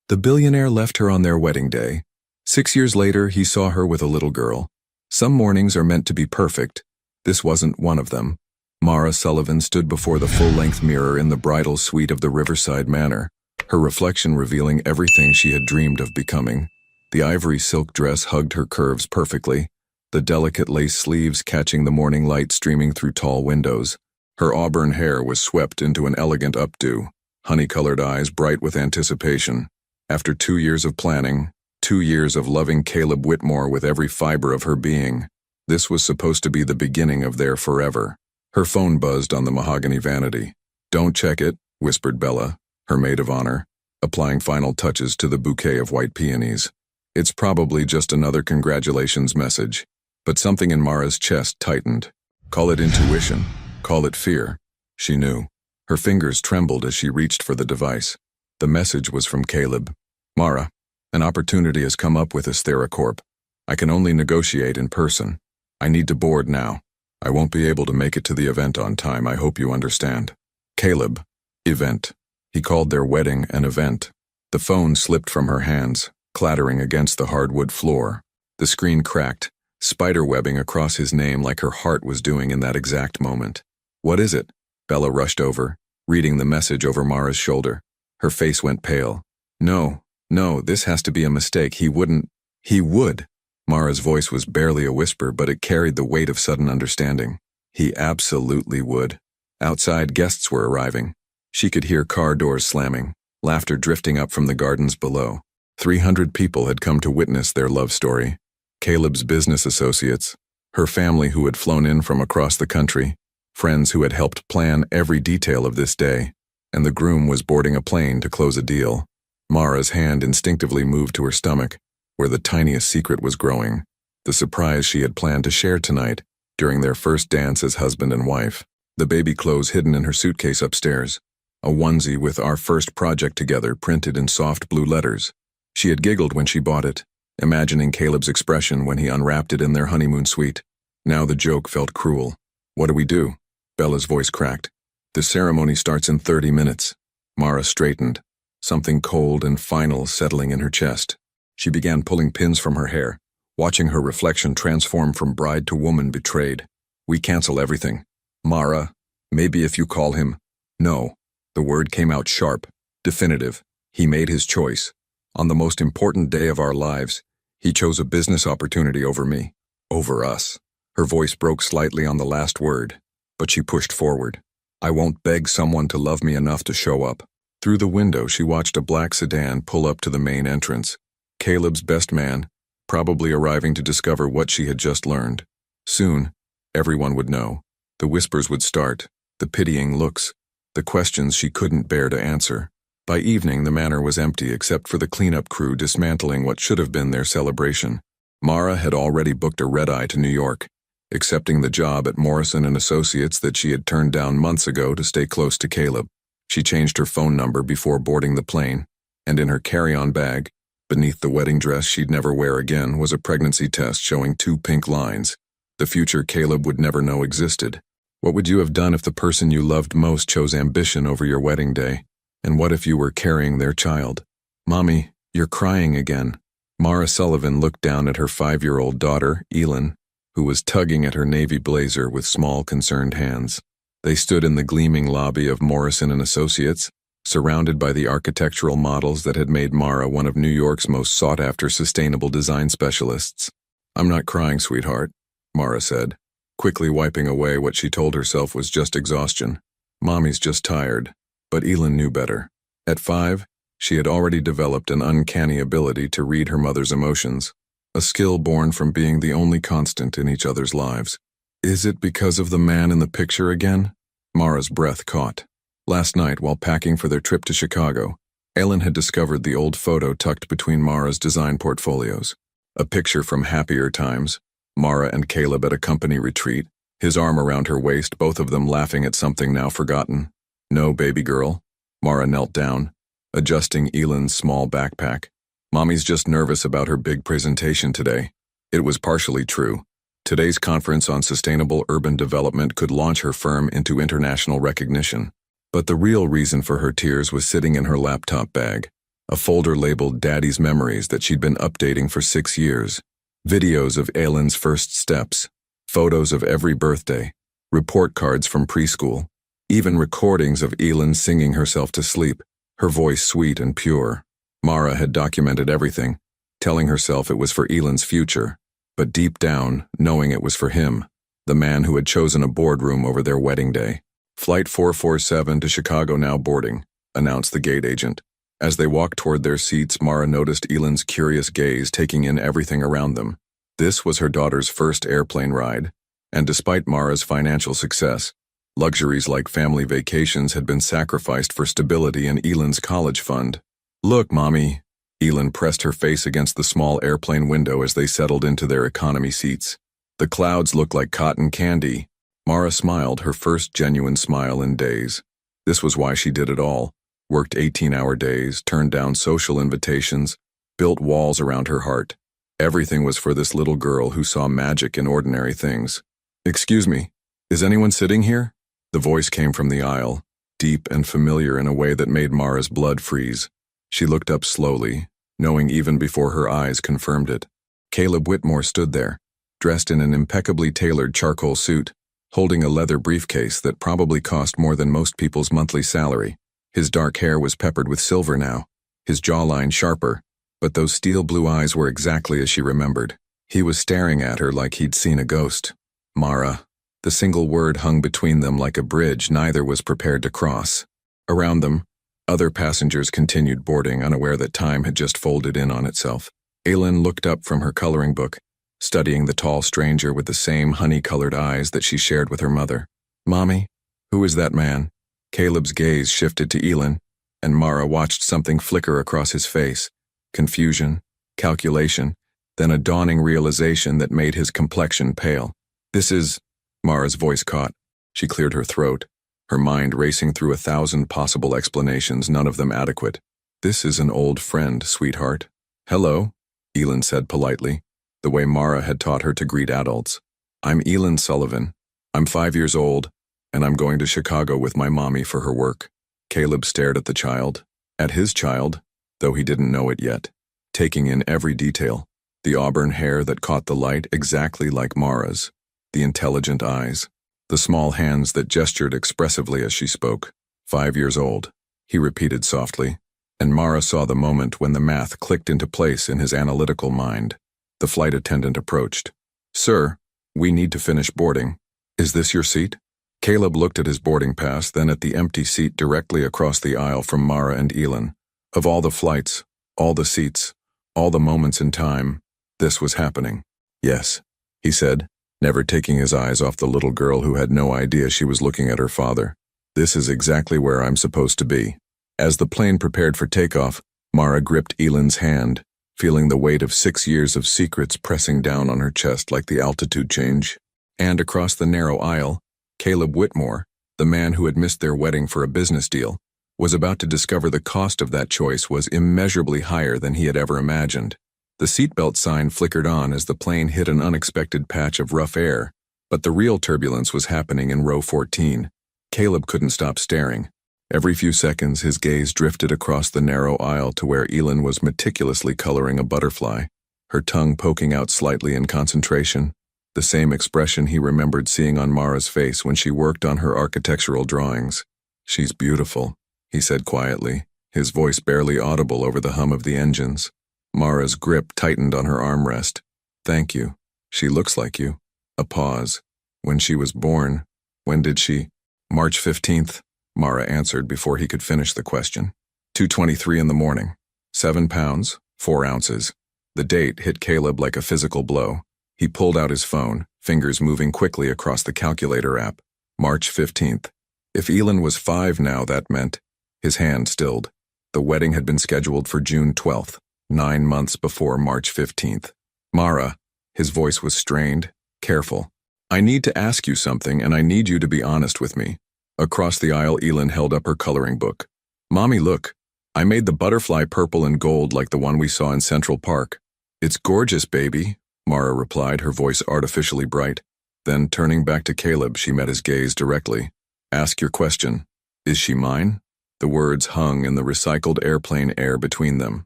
The billionaire left her on their wedding day. 6 years later, he saw her with a little girl. Some mornings are meant to be perfect. This wasn't one of them. Mara Sullivan stood before the full-length mirror in the bridal suite of the Riverside Manor, her reflection revealing everything she had dreamed of becoming. The ivory silk dress hugged her curves perfectly, the delicate lace sleeves catching the morning light streaming through tall windows. Her auburn hair was swept into an elegant updo, honey-colored eyes bright with anticipation. After 2 years of planning, 2 years of loving Caleb Whitmore with every fiber of her being, this was supposed to be the beginning of their forever. Her phone buzzed on the mahogany vanity. "Don't check it," whispered Bella, her maid of honor, applying final touches to the bouquet of white peonies. "It's probably just another congratulations message." But something in Mara's chest tightened. Call it intuition, call it fear. She knew. Her fingers trembled as she reached for the device. The message was from Caleb. "Mara, an opportunity has come up with Corp. I can only negotiate in person. I need to board now. I won't be able to make it to the event on time. I hope you understand." Caleb. Event. He called their wedding an event. The phone slipped from her hands, clattering against the hardwood floor. The screen cracked, spiderwebbing across his name like her heart was doing in that exact moment. "What is it?" Bella rushed over, reading the message over Mara's shoulder. Her face went pale. No, this has to be a mistake. He wouldn't." "He would." Mara's voice was barely a whisper, but it carried the weight of sudden understanding. He absolutely would. Outside, guests were arriving. She could hear car doors slamming, laughter drifting up from the gardens below. 300 people had come to witness their love story. Caleb's business associates, her family who had flown in from across the country, friends who had helped plan every detail of this day, and the groom was boarding a plane to close a deal. Mara's hand instinctively moved to her stomach, where the tiniest secret was growing, the surprise she had planned to share tonight during their first dance as husband and wife. The baby clothes hidden in her suitcase upstairs, a onesie with "Our first project together" printed in soft blue letters. She had giggled when she bought it, imagining Caleb's expression when he unwrapped it in their honeymoon suite. Now the joke felt cruel. "What do we do?" Bella's voice cracked. "The ceremony starts in 30 minutes. Mara straightened, something cold and final settling in her chest. She began pulling pins from her hair, watching her reflection transform from bride to woman betrayed. "We cancel everything. Mara, maybe if you call him." "No." The word came out sharp, definitive. He made his choice. On the most important day of our lives, he chose a business opportunity over me. Over us. Her voice broke slightly on the last word, but she pushed forward. "I won't beg someone to love me enough to show up." Through the window, she watched a black sedan pull up to the main entrance. Caleb's best man, probably arriving to discover what she had just learned. Soon, everyone would know. The whispers would start, the pitying looks, the questions she couldn't bear to answer. By evening, the manor was empty except for the cleanup crew dismantling what should have been their celebration. Mara had already booked a red-eye to New York, accepting the job at Morrison & Associates that she had turned down months ago to stay close to Caleb. She changed her phone number before boarding the plane, and in her carry-on bag, beneath the wedding dress she'd never wear again, was a pregnancy test showing 2 pink lines. The future Caleb would never know existed. What would you have done if the person you loved most chose ambition over your wedding day? And what if you were carrying their child? "Mommy, you're crying again." Mara Sullivan looked down at her 5-year-old daughter, Elin, who was tugging at her navy blazer with small, concerned hands. They stood in the gleaming lobby of Morrison & Associates, surrounded by the architectural models that had made Mara one of New York's most sought-after sustainable design specialists. "I'm not crying, sweetheart," Mara said, quickly wiping away what she told herself was just exhaustion. "Mommy's just tired." But Elin knew better. At 5, she had already developed an uncanny ability to read her mother's emotions, a skill born from being the only constant in each other's lives. "Is it because of the man in the picture again?" Mara's breath caught. Last night, while packing for their trip to Chicago, Elin had discovered the old photo tucked between Mara's design portfolios. A picture from happier times, Mara and Caleb at a company retreat, his arm around her waist, both of them laughing at something now forgotten. "No, baby girl." Mara knelt down, adjusting Elin's small backpack. "Mommy's just nervous about her big presentation today." It was partially true. Today's conference on sustainable urban development could launch her firm into international recognition. But the real reason for her tears was sitting in her laptop bag, a folder labeled Daddy's Memories that she'd been updating for 6 years. Videos of Aylin's first steps, photos of every birthday, report cards from preschool, even recordings of Aylin singing herself to sleep, her voice sweet and pure. Mara had documented everything, telling herself it was for Aylin's future, but deep down, knowing it was for him, the man who had chosen a boardroom over their wedding day. Flight 447 to Chicago now boarding, announced the gate agent. As they walked toward their seats, Mara noticed Aylin's curious gaze taking in everything around them. This was her daughter's first airplane ride, and despite Mara's financial success, luxuries like family vacations had been sacrificed for stability in Aylin's college fund. "Look, Mommy." Aylin pressed her face against the small airplane window as they settled into their economy seats. The clouds looked like cotton candy. Mara smiled, her first genuine smile in days. This was why she did it all. Worked 18-hour days, turned down social invitations, built walls around her heart. Everything was for this little girl who saw magic in ordinary things. "Excuse me, is anyone sitting here?" The voice came from the aisle, deep and familiar in a way that made Mara's blood freeze. She looked up slowly, knowing even before her eyes confirmed it. Caleb Whitmore stood there, dressed in an impeccably tailored charcoal suit, holding a leather briefcase that probably cost more than most people's monthly salary. His dark hair was peppered with silver now, his jawline sharper, but those steel blue eyes were exactly as she remembered. He was staring at her like he'd seen a ghost. Mara. The single word hung between them like a bridge neither was prepared to cross. Around them, other passengers continued boarding, unaware that time had just folded in on itself. Aylin looked up from her coloring book, studying the tall stranger with the same honey-colored eyes that she shared with her mother. "Mommy, who is that man?" Caleb's gaze shifted to Aylin, and Mara watched something flicker across his face. Confusion, calculation, then a dawning realization that made his complexion pale. "This is—" Mara's voice caught. She cleared her throat, her mind racing through 1,000 possible explanations, none of them adequate. "This is an old friend, sweetheart." "Hello," Aylin said politely, the way Mara had taught her to greet adults. "I'm Aylin Sullivan. I'm 5 years old, and I'm going to Chicago with my mommy for her work." Caleb stared at the child, at his child, though he didn't know it yet, taking in every detail. The auburn hair that caught the light exactly like Mara's, the intelligent eyes, the small hands that gestured expressively as she spoke. 5 years old, he repeated softly, and Mara saw the moment when the math clicked into place in his analytical mind. The flight attendant approached. "Sir, we need to finish boarding. Is this your seat?" Caleb looked at his boarding pass, then at the empty seat directly across the aisle from Mara and Aylin. Of all the flights, all the seats, all the moments in time, this was happening. "Yes," he said, never taking his eyes off the little girl who had no idea she was looking at her father. "This is exactly where I'm supposed to be." As the plane prepared for takeoff, Mara gripped Aylin's hand, feeling the weight of 6 years of secrets pressing down on her chest like the altitude change. And across the narrow aisle, Caleb Whitmore, the man who had missed their wedding for a business deal, was about to discover the cost of that choice was immeasurably higher than he had ever imagined. The seatbelt sign flickered on as the plane hit an unexpected patch of rough air, but the real turbulence was happening in row 14. Caleb couldn't stop staring. Every few seconds, his gaze drifted across the narrow aisle to where Aylin was meticulously coloring a butterfly, her tongue poking out slightly in concentration, the same expression he remembered seeing on Mara's face when she worked on her architectural drawings. "She's beautiful," he said quietly, his voice barely audible over the hum of the engines. Mara's grip tightened on her armrest. "Thank you. She looks like you." A pause. "When she was born, when did she—" "March 15th, Mara answered before he could finish the question. 2:23 in the morning. 7 pounds, 4 ounces. The date hit Caleb like a physical blow. He pulled out his phone, fingers moving quickly across the calculator app. March 15th. If Aylin was 5 now, that meant— His hand stilled. The wedding had been scheduled for June 12th, 9 months before March 15th. "Mara," his voice was strained, careful. "I need to ask you something, and I need you to be honest with me." Across the aisle, Aylin held up her coloring book. "Mommy, look. I made the butterfly purple and gold like the one we saw in Central Park." "It's gorgeous, baby," Mara replied, her voice artificially bright. Then, turning back to Caleb, she met his gaze directly. "Ask your question. Is she mine?" The words hung in the recycled airplane air between them.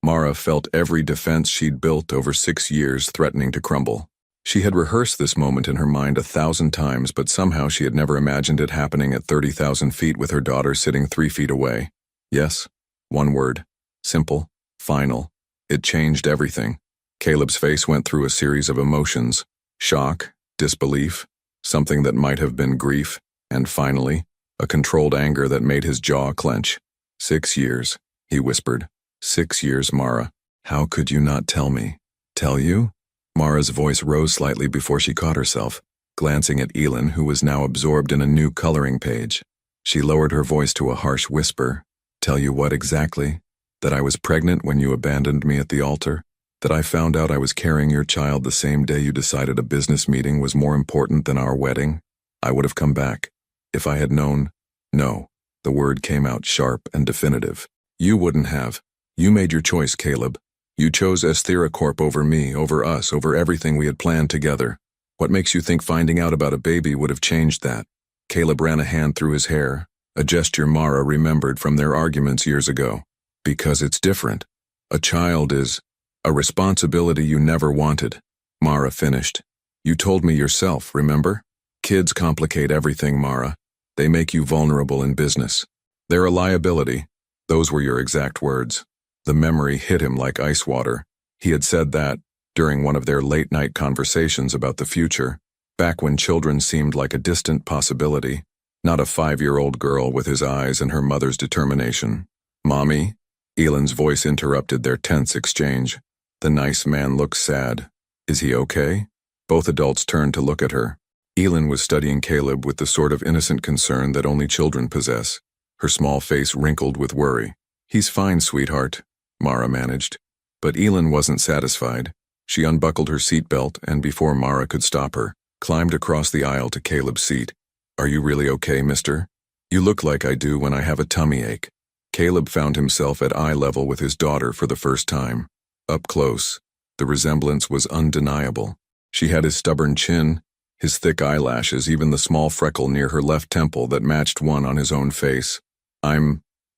Mara felt every defense she'd built over 6 years threatening to crumble. She had rehearsed this moment in her mind 1,000 times, but somehow she had never imagined it happening at 30,000 feet with her daughter sitting 3 feet away. Yes, one word. Simple. Final. It changed everything. Caleb's face went through a series of emotions. Shock, disbelief, something that might have been grief, and finally, a controlled anger that made his jaw clench. 6 years, he whispered. 6 years, Mara. How could you not tell me? Tell you? Mara's voice rose slightly before she caught herself, glancing at Elin, who was now absorbed in a new coloring page. She lowered her voice to a harsh whisper. Tell you what exactly? That I was pregnant when you abandoned me at the altar? That I found out I was carrying your child the same day you decided a business meeting was more important than our wedding? I would have come back. If I had known. No. The word came out sharp and definitive. You wouldn't have. You made your choice, Caleb. You chose Esthera Corp over me, over us, over everything we had planned together. What makes you think finding out about a baby would have changed that? Caleb ran a hand through his hair, a gesture Mara remembered from their arguments years ago. Because it's different. A child is a responsibility you never wanted. Mara finished. You told me yourself, remember? Kids complicate everything, Mara. They make you vulnerable in business. They're a liability. Those were your exact words. The memory hit him like ice water. He had said that during one of their late-night conversations about the future, back when children seemed like a distant possibility, not a 5-year-old girl with his eyes and her mother's determination. Mommy? Elin's voice interrupted their tense exchange. The nice man looked sad. Is he okay? Both adults turned to look at her. Elin was studying Caleb with the sort of innocent concern that only children possess. Her small face wrinkled with worry. He's fine, sweetheart, Mara managed. But Elin wasn't satisfied. She unbuckled her seatbelt and, before Mara could stop her, climbed across the aisle to Caleb's seat. Are you really okay, mister? You look like I do when I have a tummy ache. Caleb found himself at eye level with his daughter for the first time. Up close, the resemblance was undeniable. She had his stubborn chin, his thick eyelashes, even the small freckle near her left temple that matched one on his own face.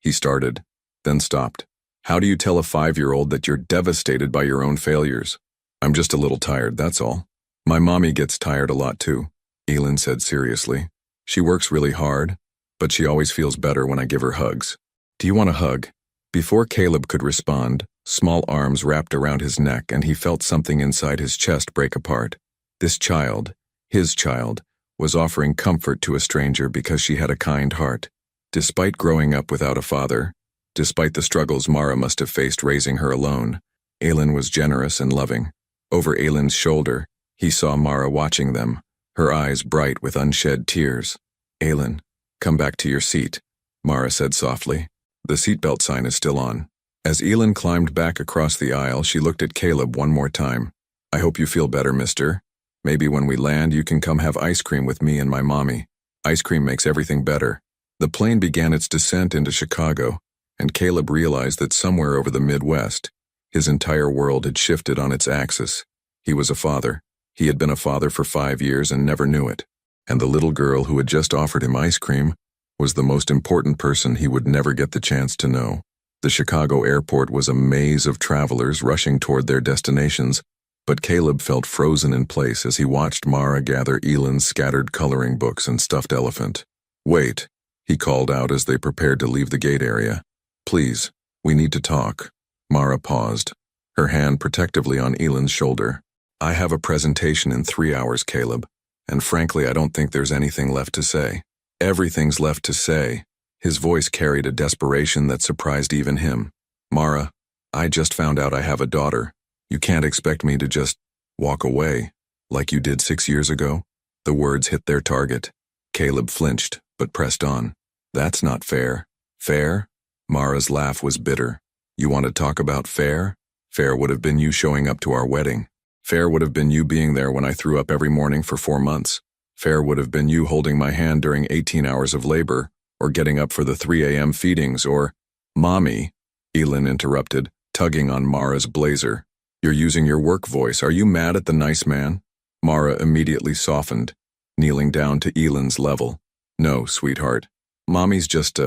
He started, then stopped. How do you tell a 5-year-old that you're devastated by your own failures? I'm just a little tired, that's all. My mommy gets tired a lot too, Elin said seriously. She works really hard, but she always feels better when I give her hugs. Do you want a hug? Before Caleb could respond, small arms wrapped around his neck and he felt something inside his chest break apart. This child, his child, was offering comfort to a stranger because she had a kind heart. Despite growing up without a father, despite the struggles Mara must have faced raising her alone, Elin was generous and loving. Over Elin's shoulder, he saw Mara watching them, her eyes bright with unshed tears. Elin, come back to your seat, Mara said softly. The seatbelt sign is still on. As Elin climbed back across the aisle, she looked at Caleb one more time. I hope you feel better, mister. Maybe when we land, you can come have ice cream with me and my mommy. Ice cream makes everything better. The plane began its descent into Chicago, and Caleb realized that somewhere over the Midwest, his entire world had shifted on its axis. He was a father. He had been a father for 5 years and never knew it. And the little girl who had just offered him ice cream was the most important person he would never get the chance to know. The Chicago airport was a maze of travelers rushing toward their destinations, but Caleb felt frozen in place as he watched Mara gather Elin's scattered coloring books and stuffed elephant. Wait, he called out as they prepared to leave the gate area. Please, we need to talk. Mara paused, her hand protectively on Elin's shoulder. I have a presentation in 3 hours, Caleb, and frankly I don't think there's anything left to say. Everything's left to say. His voice carried a desperation that surprised even him. Mara, I just found out I have a daughter. You can't expect me to just walk away, like you did 6 years ago. The words hit their target. Caleb flinched, but pressed on. That's not fair. Fair? Mara's laugh was bitter. You want to talk about fair? Fair would have been you showing up to our wedding. Fair would have been you being there when I threw up every morning for 4 months. Fair would have been you holding my hand during 18 hours of labor, or getting up for the 3 a.m. feedings, or... Mommy, Elin interrupted, tugging on Mara's blazer. You're using your work voice. Are you mad at the nice man? Mara immediately softened, kneeling down to Elin's level. No, sweetheart. Mommy's just,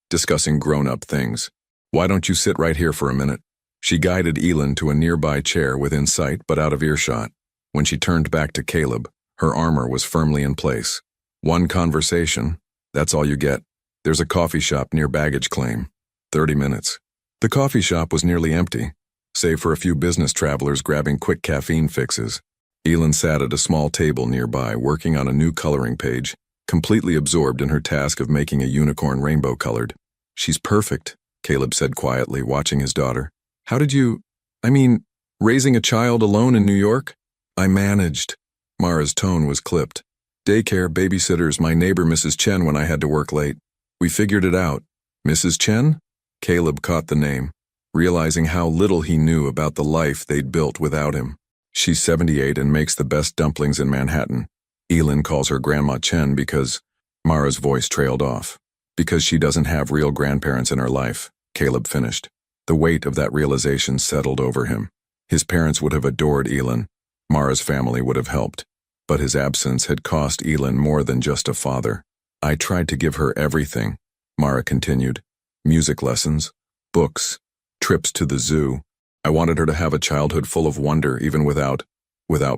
discussing grown-up things. Why don't you sit right here for a minute? She guided Elin to a nearby chair within sight but out of earshot. When she turned back to Caleb, her armor was firmly in place. One conversation, that's all you get. There's a coffee shop near baggage claim. 30 minutes. The coffee shop was nearly empty, save for a few business travelers grabbing quick caffeine fixes. Elin sat at a small table nearby, working on a new coloring page, completely absorbed in her task of making a unicorn rainbow-colored. She's perfect, Caleb said quietly, watching his daughter. How did you... raising a child alone in New York? I managed. Mara's tone was clipped. Daycare, babysitters, my neighbor Mrs. Chen when I had to work late. We figured it out. Mrs. Chen? Caleb caught the name, realizing how little he knew about the life they'd built without him. She's 78 and makes the best dumplings in Manhattan. Elin calls her Grandma Chen because... Mara's voice trailed off. Because she doesn't have real grandparents in her life, Caleb finished. The weight of that realization settled over him. His parents would have adored Elin. Mara's family would have helped. But his absence had cost Elin more than just a father. I tried to give her everything, Mara continued. Music lessons, books, trips to the zoo. I wanted her to have a childhood full of wonder even without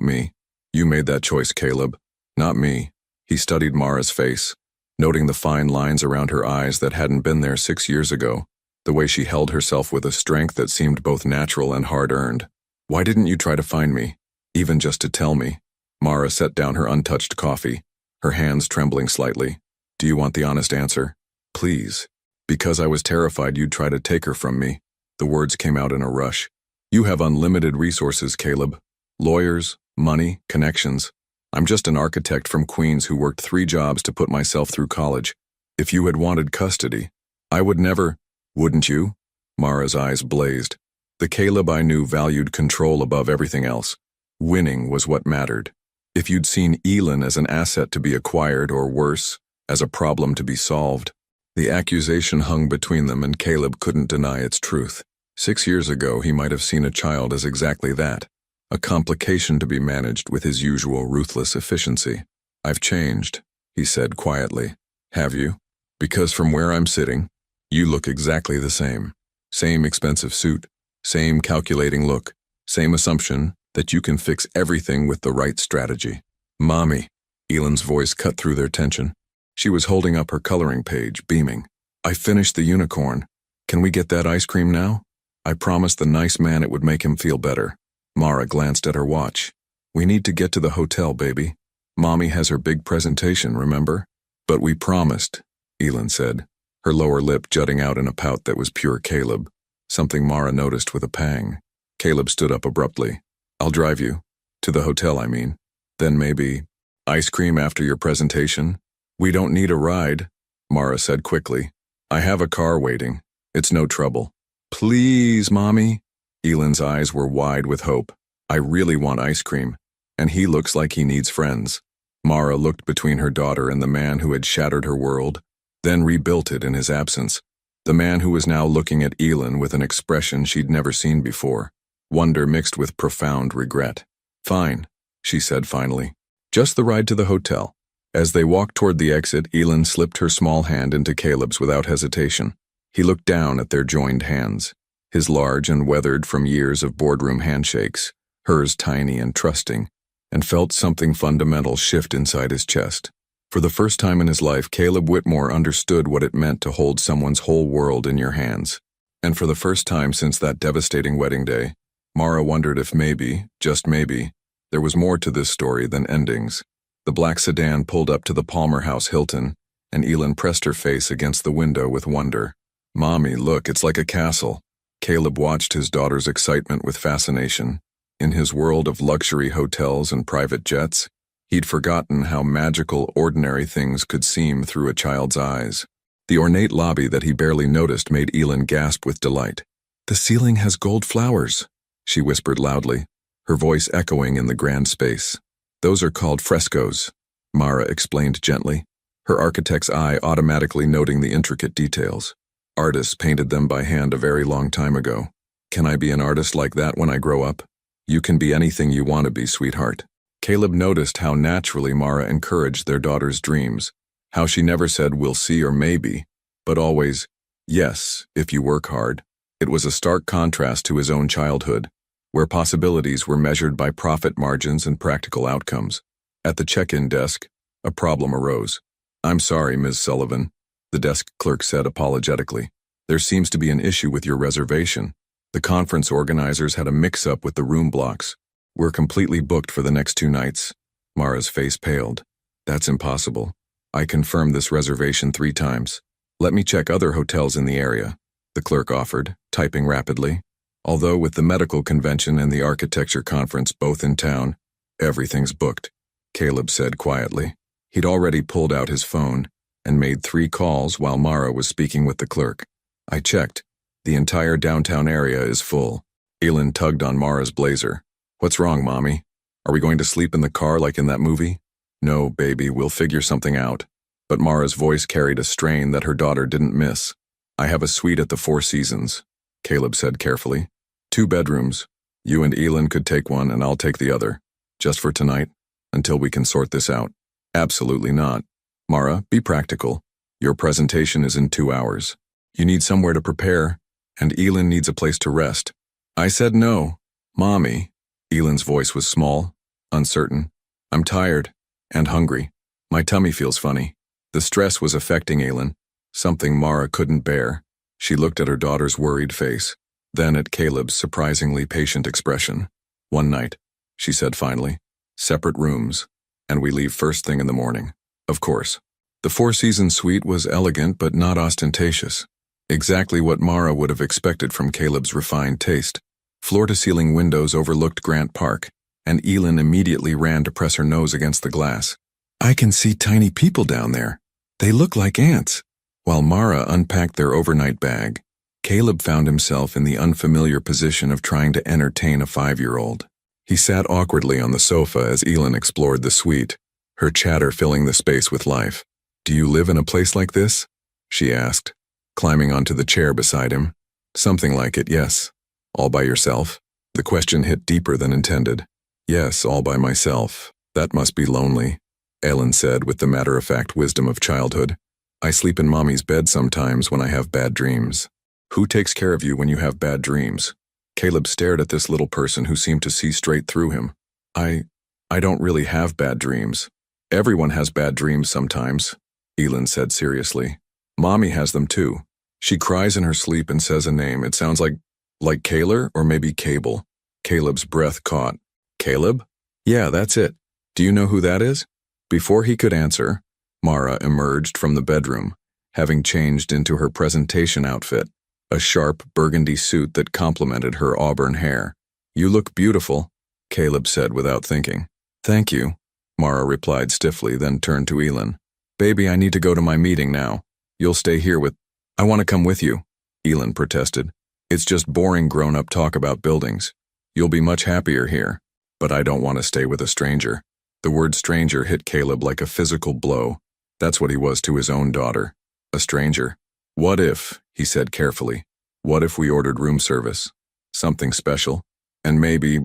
me. You made that choice, Caleb, not me. He studied Mara's face, noting the fine lines around her eyes that hadn't been there 6 years ago, the way she held herself with a strength that seemed both natural and hard-earned. Why didn't you try to find me, even just to tell me? Mara set down her untouched coffee, her hands trembling slightly. Do you want the honest answer? Please. Because I was terrified you'd try to take her from me. The words came out in a rush. You have unlimited resources, Caleb. Lawyers, money, connections. I'm just an architect from Queens who worked 3 jobs to put myself through college. If you had wanted custody, I would never... Wouldn't you? Mara's eyes blazed. The Caleb I knew valued control above everything else. Winning was what mattered. If you'd seen Elin as an asset to be acquired, or worse, as a problem to be solved. The accusation hung between them and Caleb couldn't deny its truth. 6 years ago, he might have seen a child as exactly that, a complication to be managed with his usual ruthless efficiency. I've changed, he said quietly. Have you? Because from where I'm sitting, you look exactly the same. Same expensive suit, same calculating look, same assumption that you can fix everything with the right strategy. Mommy, Elin's voice cut through their tension. She was holding up her coloring page, beaming. I finished the unicorn. Can we get that ice cream now? I promised the nice man it would make him feel better. Mara glanced at her watch. We need to get to the hotel, baby. Mommy has her big presentation, remember? But we promised, Elin said, her lower lip jutting out in a pout that was pure Caleb, something Mara noticed with a pang. Caleb stood up abruptly. I'll drive you. To the hotel, I mean. Then maybe ice cream after your presentation? We don't need a ride, Mara said quickly. I have a car waiting. It's no trouble. Please, Mommy. Elin's eyes were wide with hope. I really want ice cream, and he looks like he needs friends. Mara looked between her daughter and the man who had shattered her world, then rebuilt it in his absence. The man who was now looking at Elin with an expression she'd never seen before, wonder mixed with profound regret. Fine, she said finally. Just the ride to the hotel. As they walked toward the exit, Elin slipped her small hand into Caleb's without hesitation. He looked down at their joined hands, his large and weathered from years of boardroom handshakes, hers tiny and trusting, and felt something fundamental shift inside his chest. For the first time in his life, Caleb Whitmore understood what it meant to hold someone's whole world in your hands. And for the first time since that devastating wedding day, Mara wondered if maybe, just maybe, there was more to this story than endings. The black sedan pulled up to the Palmer House Hilton, and Elin pressed her face against the window with wonder. Mommy, look, it's like a castle. Caleb watched his daughter's excitement with fascination. In his world of luxury hotels and private jets, he'd forgotten how magical ordinary things could seem through a child's eyes. The ornate lobby that he barely noticed made Elin gasp with delight. The ceiling has gold flowers, she whispered loudly, her voice echoing in the grand space. Those are called frescoes, Mara explained gently, her architect's eye automatically noting the intricate details. Artists painted them by hand a very long time ago. Can I be an artist like that when I grow up? You can be anything you want to be, sweetheart. Caleb noticed how naturally Mara encouraged their daughter's dreams, how she never said we'll see or maybe, but always, Yes, if you work hard. It was a stark contrast to his own childhood, where possibilities were measured by profit margins and practical outcomes. At the check-in desk, a problem arose. "I'm sorry, Ms. Sullivan," the desk clerk said apologetically. "There seems to be an issue with your reservation. The conference organizers had a mix-up with the room blocks. We're completely booked for the next 2 nights." Mara's face paled. "That's impossible. I confirmed this reservation 3 times. Let me check other hotels in the area," the clerk offered, typing rapidly. "Although with the medical convention and the architecture conference both in town, everything's booked," Caleb said quietly. He'd already pulled out his phone and made 3 calls while Mara was speaking with the clerk. "I checked. The entire downtown area is full." Elin tugged on Mara's blazer. "What's wrong, Mommy? Are we going to sleep in the car like in that movie?" "No, baby, we'll figure something out." But Mara's voice carried a strain that her daughter didn't miss. "I have a suite at the Four Seasons," Caleb said carefully. 2 bedrooms. You and Elin could take one and I'll take the other. Just for tonight, until we can sort this out." "Absolutely not. Mara, be practical. Your presentation is in 2 hours. You need somewhere to prepare, and Elin needs a place to rest." "I said no. Mommy." Elin's voice was small, uncertain. "I'm tired, and hungry. My tummy feels funny." The stress was affecting Elin, something Mara couldn't bear. She looked at her daughter's worried face, then at Caleb's surprisingly patient expression. "One night," she said finally. "Separate rooms, and we leave first thing in the morning." Of course. The Four Seasons suite was elegant but not ostentatious. Exactly what Mara would have expected from Caleb's refined taste. Floor-to-ceiling windows overlooked Grant Park, and Elin immediately ran to press her nose against the glass. "I can see tiny people down there. They look like ants." While Mara unpacked their overnight bag, Caleb found himself in the unfamiliar position of trying to entertain a 5-year-old. He sat awkwardly on the sofa as Elin explored the suite, her chatter filling the space with life. "Do you live in a place like this?" she asked, climbing onto the chair beside him. "Something like it, yes." "All by yourself?" The question hit deeper than intended. "Yes, all by myself. That must be lonely," Elin said with the matter-of-fact wisdom of childhood. "I sleep in Mommy's bed sometimes when I have bad dreams." "Who takes care of you when you have bad dreams?" Caleb stared at this little person who seemed to see straight through him. I don't really have bad dreams. Everyone has bad dreams sometimes," Elin said seriously. "Mommy has them too. She cries in her sleep and says a name. It sounds like Kaler or maybe Cable." Caleb's breath caught. "Caleb? Yeah, that's it. Do you know who that is?" Before he could answer, Mara emerged from the bedroom, having changed into her presentation outfit, a sharp burgundy suit that complemented her auburn hair. "You look beautiful," Caleb said without thinking. "Thank you," Mara replied stiffly, then turned to Elin. "Baby, I need to go to my meeting now. You'll stay here with—" "I want to come with you," Elin protested. "It's just boring grown-up talk about buildings. You'll be much happier here. But I don't want to stay with a stranger." The word stranger hit Caleb like a physical blow. That's what he was to his own daughter. A stranger. "What if," he said carefully, "what if we ordered room service? Something special? And maybe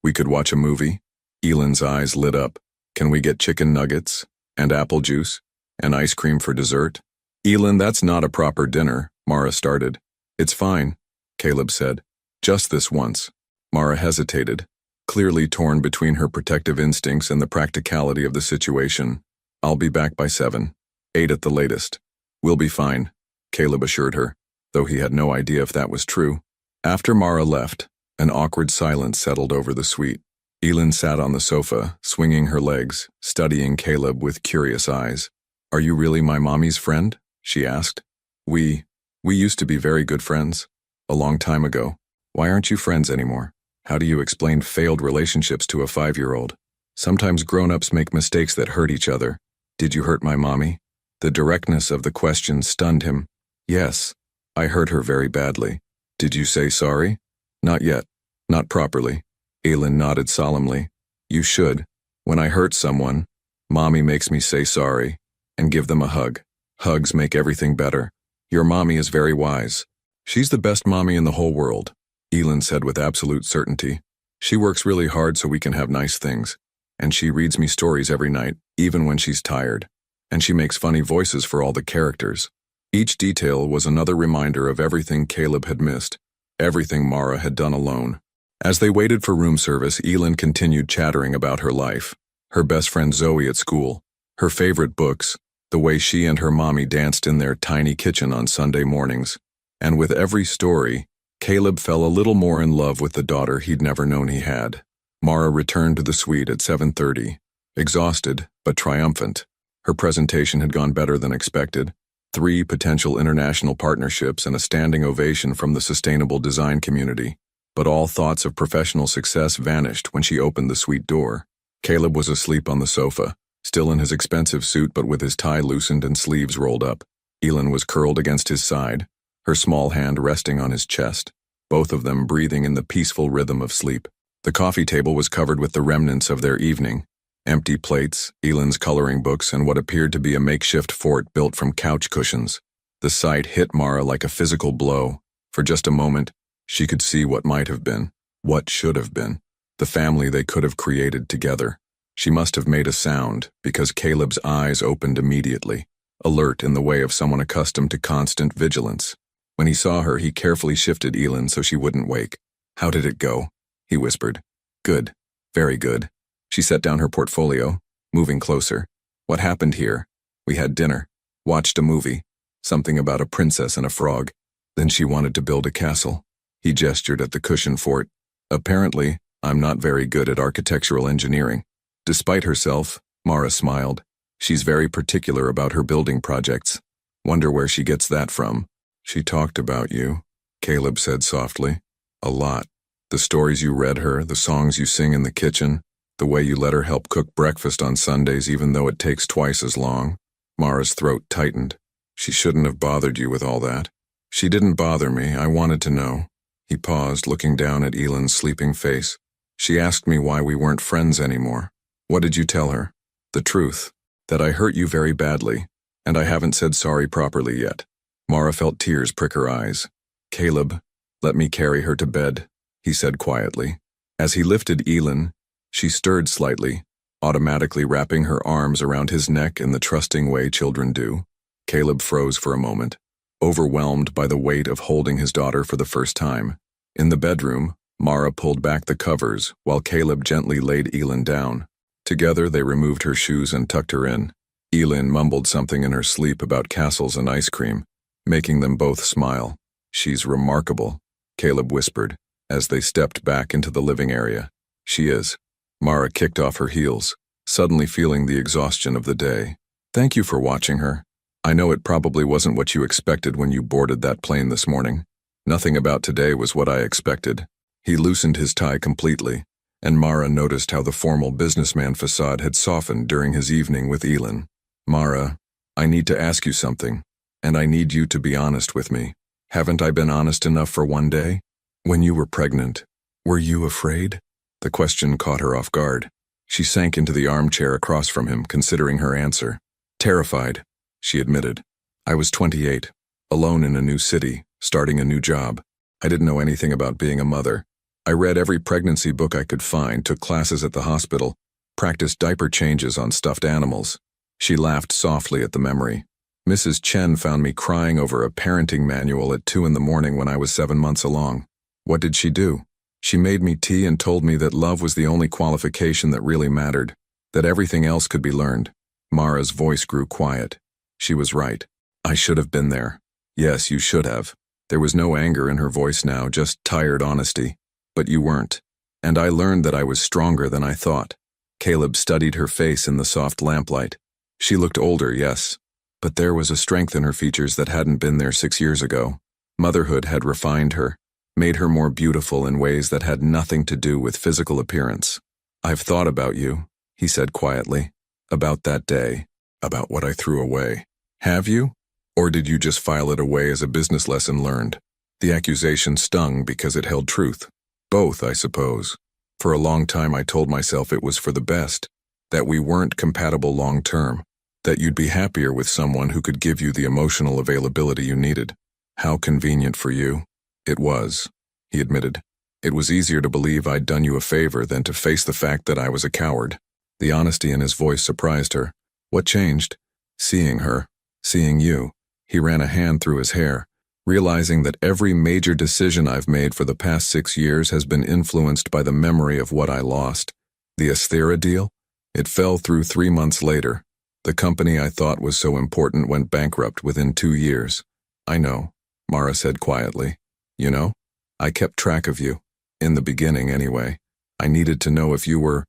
we could watch a movie?" Elin's eyes lit up. "Can we get chicken nuggets? And apple juice? And ice cream for dessert?" "Elin, that's not a proper dinner," Mara started. "It's fine," Caleb said. "Just this once." Mara hesitated, clearly torn between her protective instincts and the practicality of the situation. "I'll be back by 7, 8 at the latest." "We'll be fine," Caleb assured her, though he had no idea if that was true. After Mara left, an awkward silence settled over the suite. Elin sat on the sofa, swinging her legs, studying Caleb with curious eyes. "Are you really my mommy's friend?" she asked. We used to be very good friends. A long time ago. Why aren't you friends anymore? How do you explain failed relationships to a 5-year-old? Sometimes grown-ups make mistakes that hurt each other. Did you hurt my mommy? The directness of the question stunned him. Yes, I hurt her very badly. Did you say sorry? Not yet. Not properly. Elin nodded solemnly. You should. When I hurt someone, mommy makes me say sorry and give them a hug. Hugs make everything better. Your mommy is very wise. She's the best mommy in the whole world, Elin said with absolute certainty. She works really hard so we can have nice things. And she reads me stories every night, even when she's tired. And she makes funny voices for all the characters. Each detail was another reminder of everything Caleb had missed, everything Mara had done alone. As they waited for room service, Elin continued chattering about her life, her best friend Zoe at school, her favorite books, the way she and her mommy danced in their tiny kitchen on Sunday mornings. And with every story, Caleb fell a little more in love with the daughter he'd never known he had. Mara returned to the suite at 7:30, exhausted but triumphant. Her presentation had gone better than expected. 3 potential international partnerships and a standing ovation from the sustainable design community. But all thoughts of professional success vanished when she opened the suite door. Caleb was asleep on the sofa, still in his expensive suit but with his tie loosened and sleeves rolled up. Elin was curled against his side, her small hand resting on his chest, both of them breathing in the peaceful rhythm of sleep. The coffee table was covered with the remnants of their evening. Empty plates, Elin's coloring books, and what appeared to be a makeshift fort built from couch cushions. The sight hit Mara like a physical blow. For just a moment, she could see what might have been, what should have been, the family they could have created together. She must have made a sound, because Caleb's eyes opened immediately, alert in the way of someone accustomed to constant vigilance. When he saw her, he carefully shifted Elin so she wouldn't wake. "How did it go?" he whispered. "Good. Very good." She set down her portfolio, moving closer. "What happened here? We had dinner, watched a movie, something about a princess and a frog. Then she wanted to build a castle." He gestured at the cushion fort. "Apparently, I'm not very good at architectural engineering." Despite herself, Mara smiled. "She's very particular about her building projects. Wonder where she gets that from." "She talked about you," Caleb said softly. "A lot. The stories you read her, the songs you sing in the kitchen, the way you let her help cook breakfast on Sundays even though it takes twice as long." Mara's throat tightened. "She shouldn't have bothered you with all that." "She didn't bother me. I wanted to know." He paused, looking down at Elin's sleeping face. "She asked me why we weren't friends anymore." "What did you tell her?" "The truth. That I hurt you very badly, and I haven't said sorry properly yet." Mara felt tears prick her eyes. "Caleb, let me carry her to bed," he said quietly. As he lifted Elin, she stirred slightly, automatically wrapping her arms around his neck in the trusting way children do. Caleb froze for a moment, overwhelmed by the weight of holding his daughter for the first time. In the bedroom, Mara pulled back the covers while Caleb gently laid Elin down. Together they removed her shoes and tucked her in. Elin mumbled something in her sleep about castles and ice cream, making them both smile. "She's remarkable," Caleb whispered, as they stepped back into the living area. "She is." Mara kicked off her heels, suddenly feeling the exhaustion of the day. "Thank you for watching her. I know it probably wasn't what you expected when you boarded that plane this morning. Nothing about today was what I expected." He loosened his tie completely, and Mara noticed how the formal businessman facade had softened during his evening with Elin. "Mara, I need to ask you something, and I need you to be honest with me. Haven't I been honest enough for one day? When you were pregnant, were you afraid?" The question caught her off guard. She sank into the armchair across from him, considering her answer. "Terrified," she admitted. "I was 28, alone in a new city, starting a new job. I didn't know anything about being a mother. I read every pregnancy book I could find, took classes at the hospital, practiced diaper changes on stuffed animals." She laughed softly at the memory. "Mrs. Chen found me crying over a parenting manual at 2 in the morning when I was 7 months along. What did she do? She made me tea and told me that love was the only qualification that really mattered, that everything else could be learned." Mara's voice grew quiet. She was right. "I should have been there." "Yes, you should have." There was no anger in her voice now, just tired honesty. "But you weren't. And I learned that I was stronger than I thought." Caleb studied her face in the soft lamplight. She looked older, yes, but there was a strength in her features that hadn't been there 6 years ago. Motherhood had refined her, made her more beautiful in ways that had nothing to do with physical appearance. "I've thought about you," he said quietly. "About that day. About what I threw away." "Have you? Or did you just file it away as a business lesson learned?" The accusation stung because it held truth. "Both, I suppose. For a long time I told myself it was for the best, that we weren't compatible long term, that you'd be happier with someone who could give you the emotional availability you needed. How convenient for you." "It was," he admitted. "It was easier to believe I'd done you a favor than to face the fact that I was a coward." The honesty in his voice surprised her. "What changed?" "Seeing her. Seeing you." He ran a hand through his hair, realizing that every major decision I've made for the past 6 years has been influenced by the memory of what I lost. The Asthera deal? It fell through 3 months later. The company I thought was so important went bankrupt within 2 years. I know, Mara said quietly. You know, I kept track of you. In the beginning, anyway. I needed to know if you were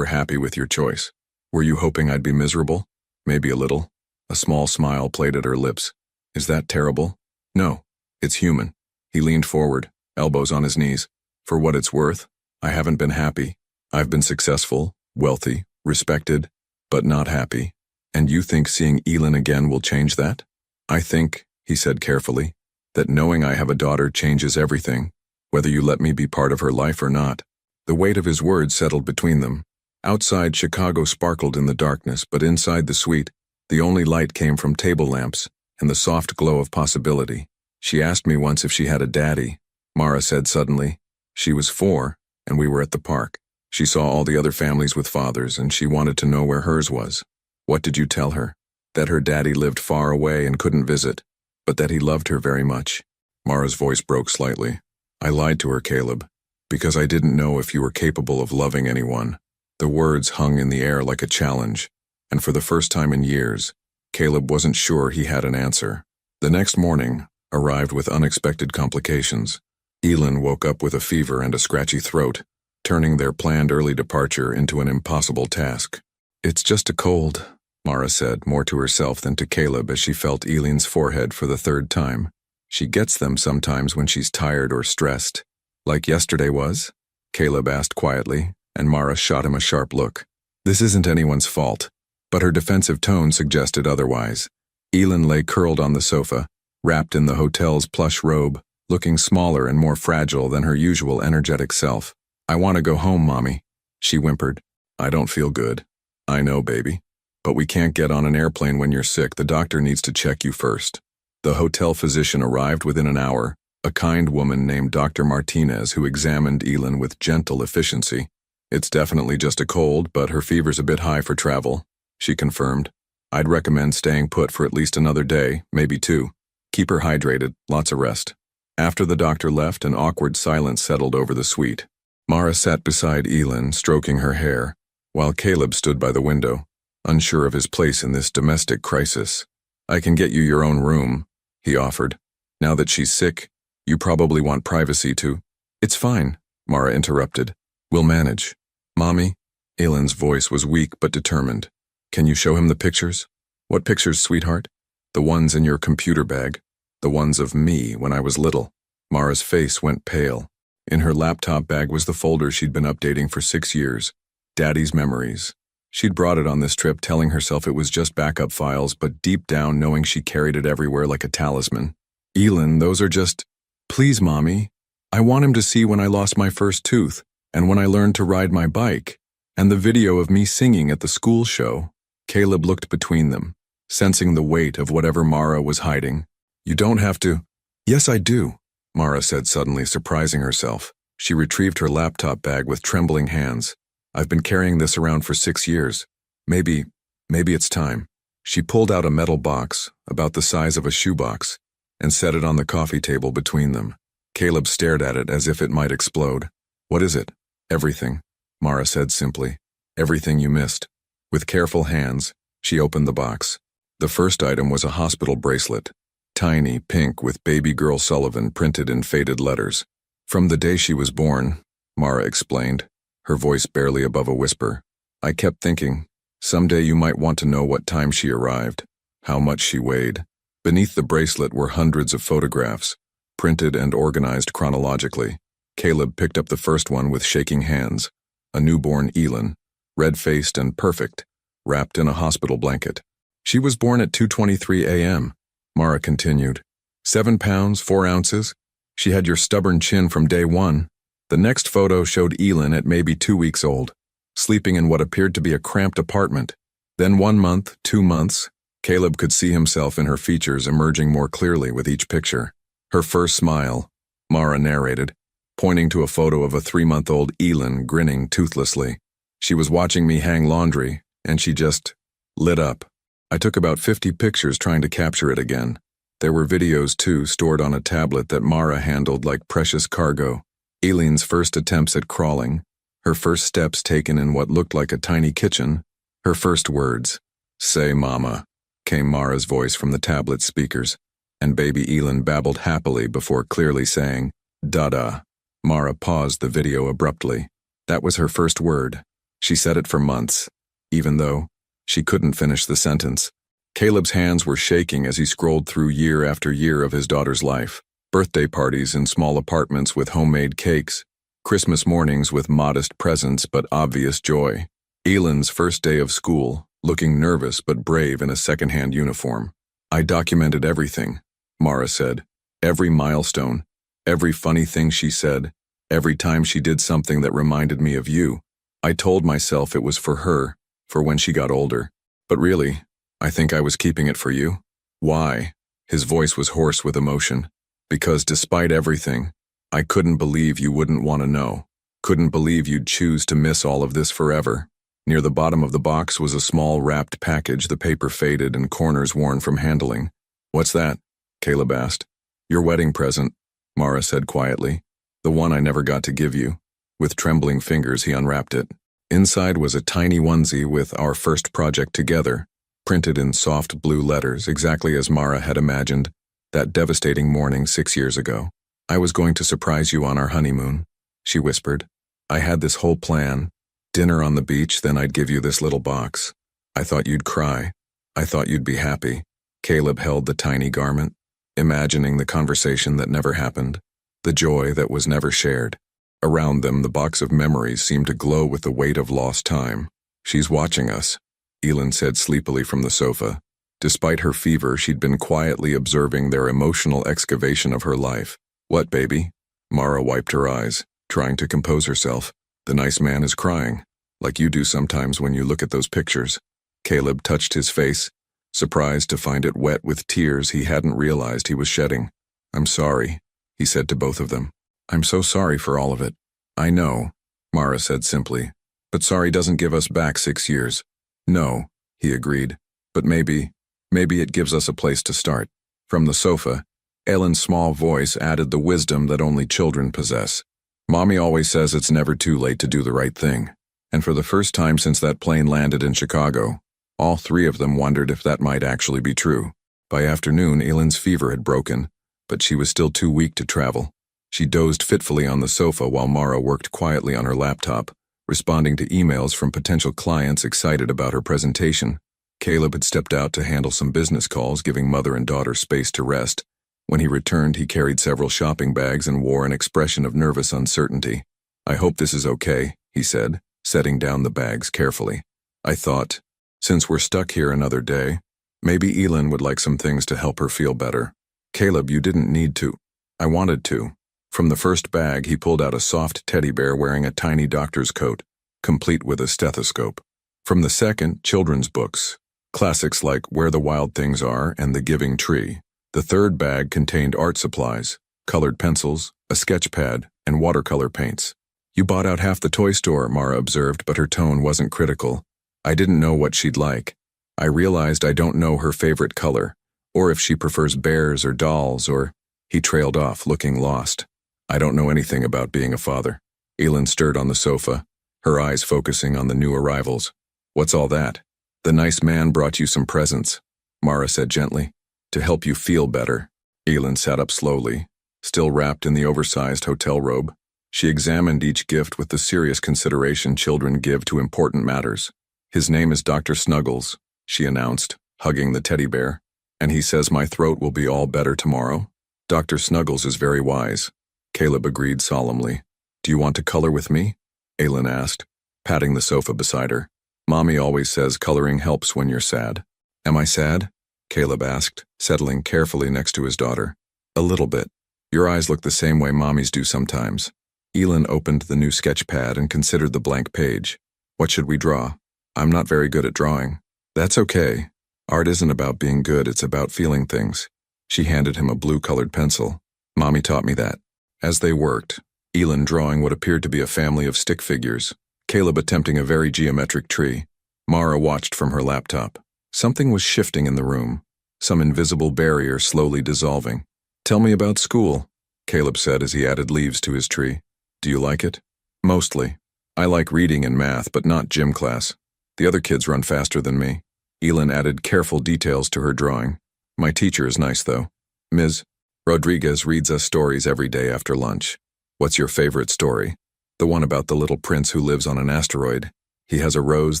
happy with your choice. Were you hoping I'd be miserable? Maybe a little. A small smile played at her lips. Is that terrible? No, it's human. He leaned forward, elbows on his knees. For what it's worth, I haven't been happy. I've been successful, wealthy, respected, but not happy. And you think seeing Elin again will change that? I think, he said carefully, that knowing I have a daughter changes everything, whether you let me be part of her life or not. The weight of his words settled between them. Outside, Chicago sparkled in the darkness, but inside the suite, the only light came from table lamps and the soft glow of possibility. She asked me once if she had a daddy, Mara said suddenly. She was 4, and we were at the park. She saw all the other families with fathers, and she wanted to know where hers was. What did you tell her? That her daddy lived far away and couldn't visit, but that he loved her very much. Mara's voice broke slightly. I lied to her, Caleb, because I didn't know if you were capable of loving anyone. The words hung in the air like a challenge, and for the first time in years, Caleb wasn't sure he had an answer. The next morning arrived with unexpected complications. Elin woke up with a fever and a scratchy throat, turning their planned early departure into an impossible task. It's just a cold, Mara said, more to herself than to Caleb as she felt Elin's forehead for the 3rd time. She gets them sometimes when she's tired or stressed. Like yesterday was? Caleb asked quietly, and Mara shot him a sharp look. This isn't anyone's fault, but her defensive tone suggested otherwise. Elin lay curled on the sofa, wrapped in the hotel's plush robe, looking smaller and more fragile than her usual energetic self. I want to go home, Mommy, she whimpered. I don't feel good. I know, baby. But we can't get on an airplane when you're sick. The doctor needs to check you first. The hotel physician arrived within an hour, a kind woman named Dr. Martinez who examined Elin with gentle efficiency. It's definitely just a cold, but her fever's a bit high for travel, she confirmed. I'd recommend staying put for at least another day, maybe 2. Keep her hydrated, lots of rest. After the doctor left, an awkward silence settled over the suite. Mara sat beside Elin, stroking her hair, while Caleb stood by the window, unsure of his place in this domestic crisis. I can get you your own room, he offered. Now that she's sick, you probably want privacy too. It's fine, Mara interrupted. We'll manage. Mommy? Elin's voice was weak but determined. Can you show him the pictures? What pictures, sweetheart? The ones in your computer bag. The ones of me when I was little. Mara's face went pale. In her laptop bag was the folder she'd been updating for 6 years. Daddy's memories. She'd brought it on this trip telling herself it was just backup files, but deep down knowing she carried it everywhere like a talisman. Elin, those are just... Please, Mommy. I want him to see when I lost my first tooth, and when I learned to ride my bike, and the video of me singing at the school show. Caleb looked between them, sensing the weight of whatever Mara was hiding. You don't have to... Yes, I do, Mara said suddenly, surprising herself. She retrieved her laptop bag with trembling hands. I've been carrying this around for 6 years. Maybe it's time. She pulled out a metal box, about the size of a shoebox, and set it on the coffee table between them. Caleb stared at it as if it might explode. What is it? Everything, Mara said simply. Everything you missed. With careful hands, she opened the box. The first item was a hospital bracelet, tiny, pink, with baby girl Sullivan printed in faded letters. From the day she was born, Mara explained, her voice barely above a whisper. I kept thinking, someday you might want to know what time she arrived, how much she weighed. Beneath the bracelet were hundreds of photographs, printed and organized chronologically. Caleb picked up the first one with shaking hands. A newborn Elin, red-faced and perfect, wrapped in a hospital blanket. She was born at 2:23 a.m., Mara continued. 7 pounds, 4 ounces. She had your stubborn chin from day one. The next photo showed Elin at maybe 2 weeks old, sleeping in what appeared to be a cramped apartment. Then 1 month, 2 months, Caleb could see himself in her features emerging more clearly with each picture. Her first smile, Mara narrated, pointing to a photo of a 3-month-old Elin grinning toothlessly. She was watching me hang laundry, and she just lit up. I took about 50 pictures trying to capture it again. There were videos too, stored on a tablet that Mara handled like precious cargo. Eileen's first attempts at crawling, her first steps taken in what looked like a tiny kitchen, her first words. "Say mama," came Mara's voice from the tablet speakers, and baby Eileen babbled happily before clearly saying, "Dada." Mara paused the video abruptly. That was her first word. She said it for months, even though she couldn't finish the sentence. Caleb's hands were shaking as he scrolled through year after year of his daughter's life. Birthday parties in small apartments with homemade cakes, Christmas mornings with modest presents but obvious joy, Eileen's first day of school, looking nervous but brave in a second-hand uniform. "I documented everything," Mara said. "Every milestone, every funny thing she said, every time she did something that reminded me of you. I told myself it was for her, for when she got older. But really, I think I was keeping it for you." "Why?" His voice was hoarse with emotion. "Because despite everything, I couldn't believe you wouldn't want to know. Couldn't believe you'd choose to miss all of this forever." Near the bottom of the box was a small wrapped package, the paper faded and corners worn from handling. "What's that?" Caleb asked. "Your wedding present," Mara said quietly. "The one I never got to give you." With trembling fingers he unwrapped it. Inside was a tiny onesie with "Our first project together," printed in soft blue letters, exactly as Mara had imagined that devastating morning 6 years ago. "I was going to surprise you on our honeymoon," she whispered. "I had this whole plan. Dinner on the beach, then I'd give you this little box. I thought you'd cry. I thought you'd be happy." Caleb held the tiny garment, imagining the conversation that never happened, the joy that was never shared. Around them, the box of memories seemed to glow with the weight of lost time. "She's watching us," Eileen said sleepily from the sofa. Despite her fever, she'd been quietly observing their emotional excavation of her life. "What, baby?" Mara wiped her eyes, trying to compose herself. "The nice man is crying, like you do sometimes when you look at those pictures." Caleb touched his face, surprised to find it wet with tears he hadn't realized he was shedding. "I'm sorry," he said to both of them. "I'm so sorry for all of it." "I know," Mara said simply, "but sorry doesn't give us back 6 years." "No," he agreed, "but maybe it gives us a place to start." From the sofa, Ellen's small voice added the wisdom that only children possess. "Mommy always says it's never too late to do the right thing." And for the first time since that plane landed in Chicago, all three of them wondered if that might actually be true. By afternoon, Ellen's fever had broken, but she was still too weak to travel. She dozed fitfully on the sofa while Mara worked quietly on her laptop, responding to emails from potential clients excited about her presentation. Caleb had stepped out to handle some business calls, giving mother and daughter space to rest. When he returned, he carried several shopping bags and wore an expression of nervous uncertainty. "I hope this is okay," he said, setting down the bags carefully. "I thought, since we're stuck here another day, maybe Eileen would like some things to help her feel better." "Caleb, you didn't need to." "I wanted to." From the first bag, he pulled out a soft teddy bear wearing a tiny doctor's coat, complete with a stethoscope. From the second, children's books, classics like Where the Wild Things Are and The Giving Tree. The third bag contained art supplies, colored pencils, a sketch pad, and watercolor paints. "You bought out half the toy store," Mara observed, but her tone wasn't critical. "I didn't know what she'd like. I realized I don't know her favorite color, or if she prefers bears or dolls, or—" He trailed off, looking lost. "I don't know anything about being a father." Eileen stirred on the sofa, her eyes focusing on the new arrivals. "What's all that?" "The nice man brought you some presents," Mara said gently, "to help you feel better." Eileen sat up slowly, still wrapped in the oversized hotel robe. She examined each gift with the serious consideration children give to important matters. "His name is Dr. Snuggles," she announced, hugging the teddy bear, "and he says my throat will be all better tomorrow." "Dr. Snuggles is very wise," Caleb agreed solemnly. "Do you want to color with me?" Eileen asked, patting the sofa beside her. "Mommy always says coloring helps when you're sad." "Am I sad?" Caleb asked, settling carefully next to his daughter. "A little bit. Your eyes look the same way Mommy's do sometimes." Eileen opened the new sketch pad and considered the blank page. "What should we draw?" "I'm not very good at drawing." "That's okay. Art isn't about being good, it's about feeling things." She handed him a blue-colored pencil. "Mommy taught me that." As they worked, Eileen drawing what appeared to be a family of stick figures, Caleb attempting a very geometric tree, Mara watched from her laptop. Something was shifting in the room. some invisible barrier slowly dissolving. "Tell me about school," Caleb said as he added leaves to his tree. "Do you like it?" "Mostly. I like reading and math, but not gym class. The other kids run faster than me." Elin added careful details to her drawing. "My teacher is nice, though. Ms. Rodriguez reads us stories every day after lunch." "What's your favorite story?" "The one about the little prince who lives on an asteroid. He has a rose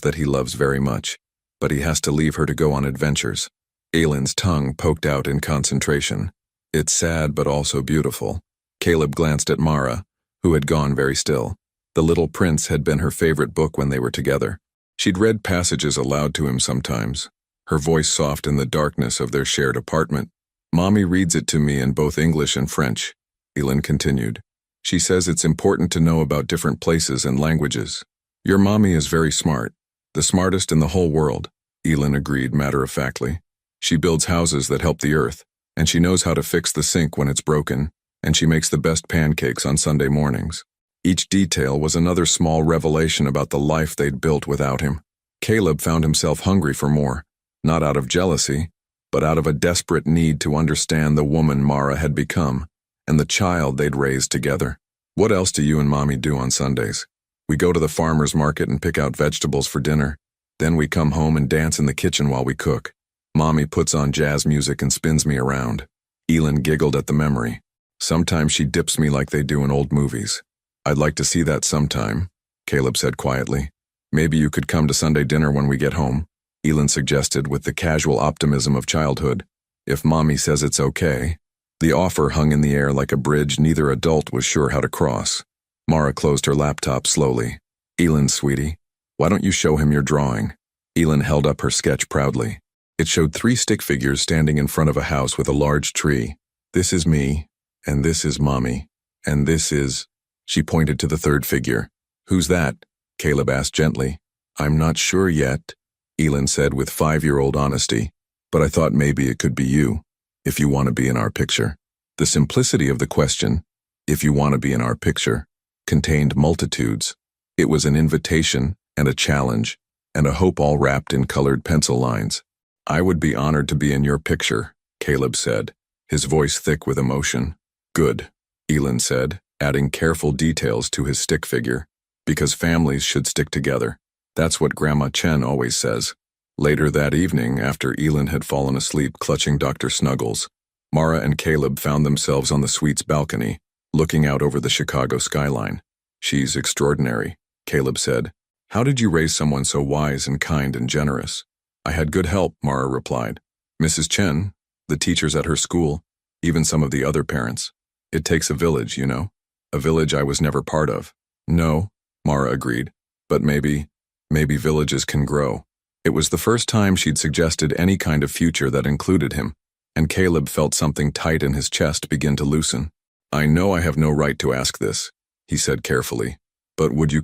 that he loves very much, but he has to leave her to go on adventures." Alin's tongue poked out in concentration. "It's sad but also beautiful." Caleb glanced at Mara, who had gone very still. The Little Prince had been her favorite book when they were together. She'd read passages aloud to him sometimes, her voice soft in the darkness of their shared apartment. "Mommy reads it to me in both English and French," Elin continued. "She says it's important to know about different places and languages." "Your mommy is very smart. The smartest in the whole world," Elin agreed matter-of-factly. "She builds houses that help the earth, and she knows how to fix the sink when it's broken, and she makes the best pancakes on Sunday mornings." Each detail was another small revelation about the life they'd built without him. Caleb found himself hungry for more, not out of jealousy, but out of a desperate need to understand the woman Mara had become, and the child they'd raised together. "What else do you and Mommy do on Sundays?" "We go to the farmer's market and pick out vegetables for dinner. Then we come home and dance in the kitchen while we cook. Mommy puts on jazz music and spins me around." Elin giggled at the memory. "Sometimes she dips me like they do in old movies." "I'd like to see that sometime," Caleb said quietly. "Maybe you could come to Sunday dinner when we get home," Elin suggested with the casual optimism of childhood. "If Mommy says it's okay." The offer hung in the air like a bridge neither adult was sure how to cross. Mara closed her laptop slowly. "Elin, sweetie, why don't you show him your drawing?" Elin held up her sketch proudly. It showed 3 stick figures standing in front of a house with a large tree. "This is me, and this is Mommy, and this is..." She pointed to the third figure. "Who's that?" Caleb asked gently. "I'm not sure yet," Elin said with 5-year-old honesty, "but I thought maybe it could be you, if you want to be in our picture." The simplicity of the question, "if you want to be in our picture," contained multitudes. It was an invitation and a challenge, and a hope all wrapped in colored pencil lines. "I would be honored to be in your picture," Caleb said, his voice thick with emotion. "Good," Elin said, adding careful details to his stick figure. "Because families should stick together. That's what Grandma Chen always says." Later that evening, after Elin had fallen asleep clutching Dr. Snuggles, Mara and Caleb found themselves on the suite's balcony, looking out over the Chicago skyline. "She's extraordinary," Caleb said. "How did you raise someone so wise and kind and generous?" "I had good help," Mara replied. "Mrs. Chen, the teachers at her school, even some of the other parents. It takes a village, you know. A village I was never part of." "No," Mara agreed, "but maybe villages can grow." It was the first time she'd suggested any kind of future that included him, and Caleb felt something tight in his chest begin to loosen. "I know I have no right to ask this," he said carefully, "but would you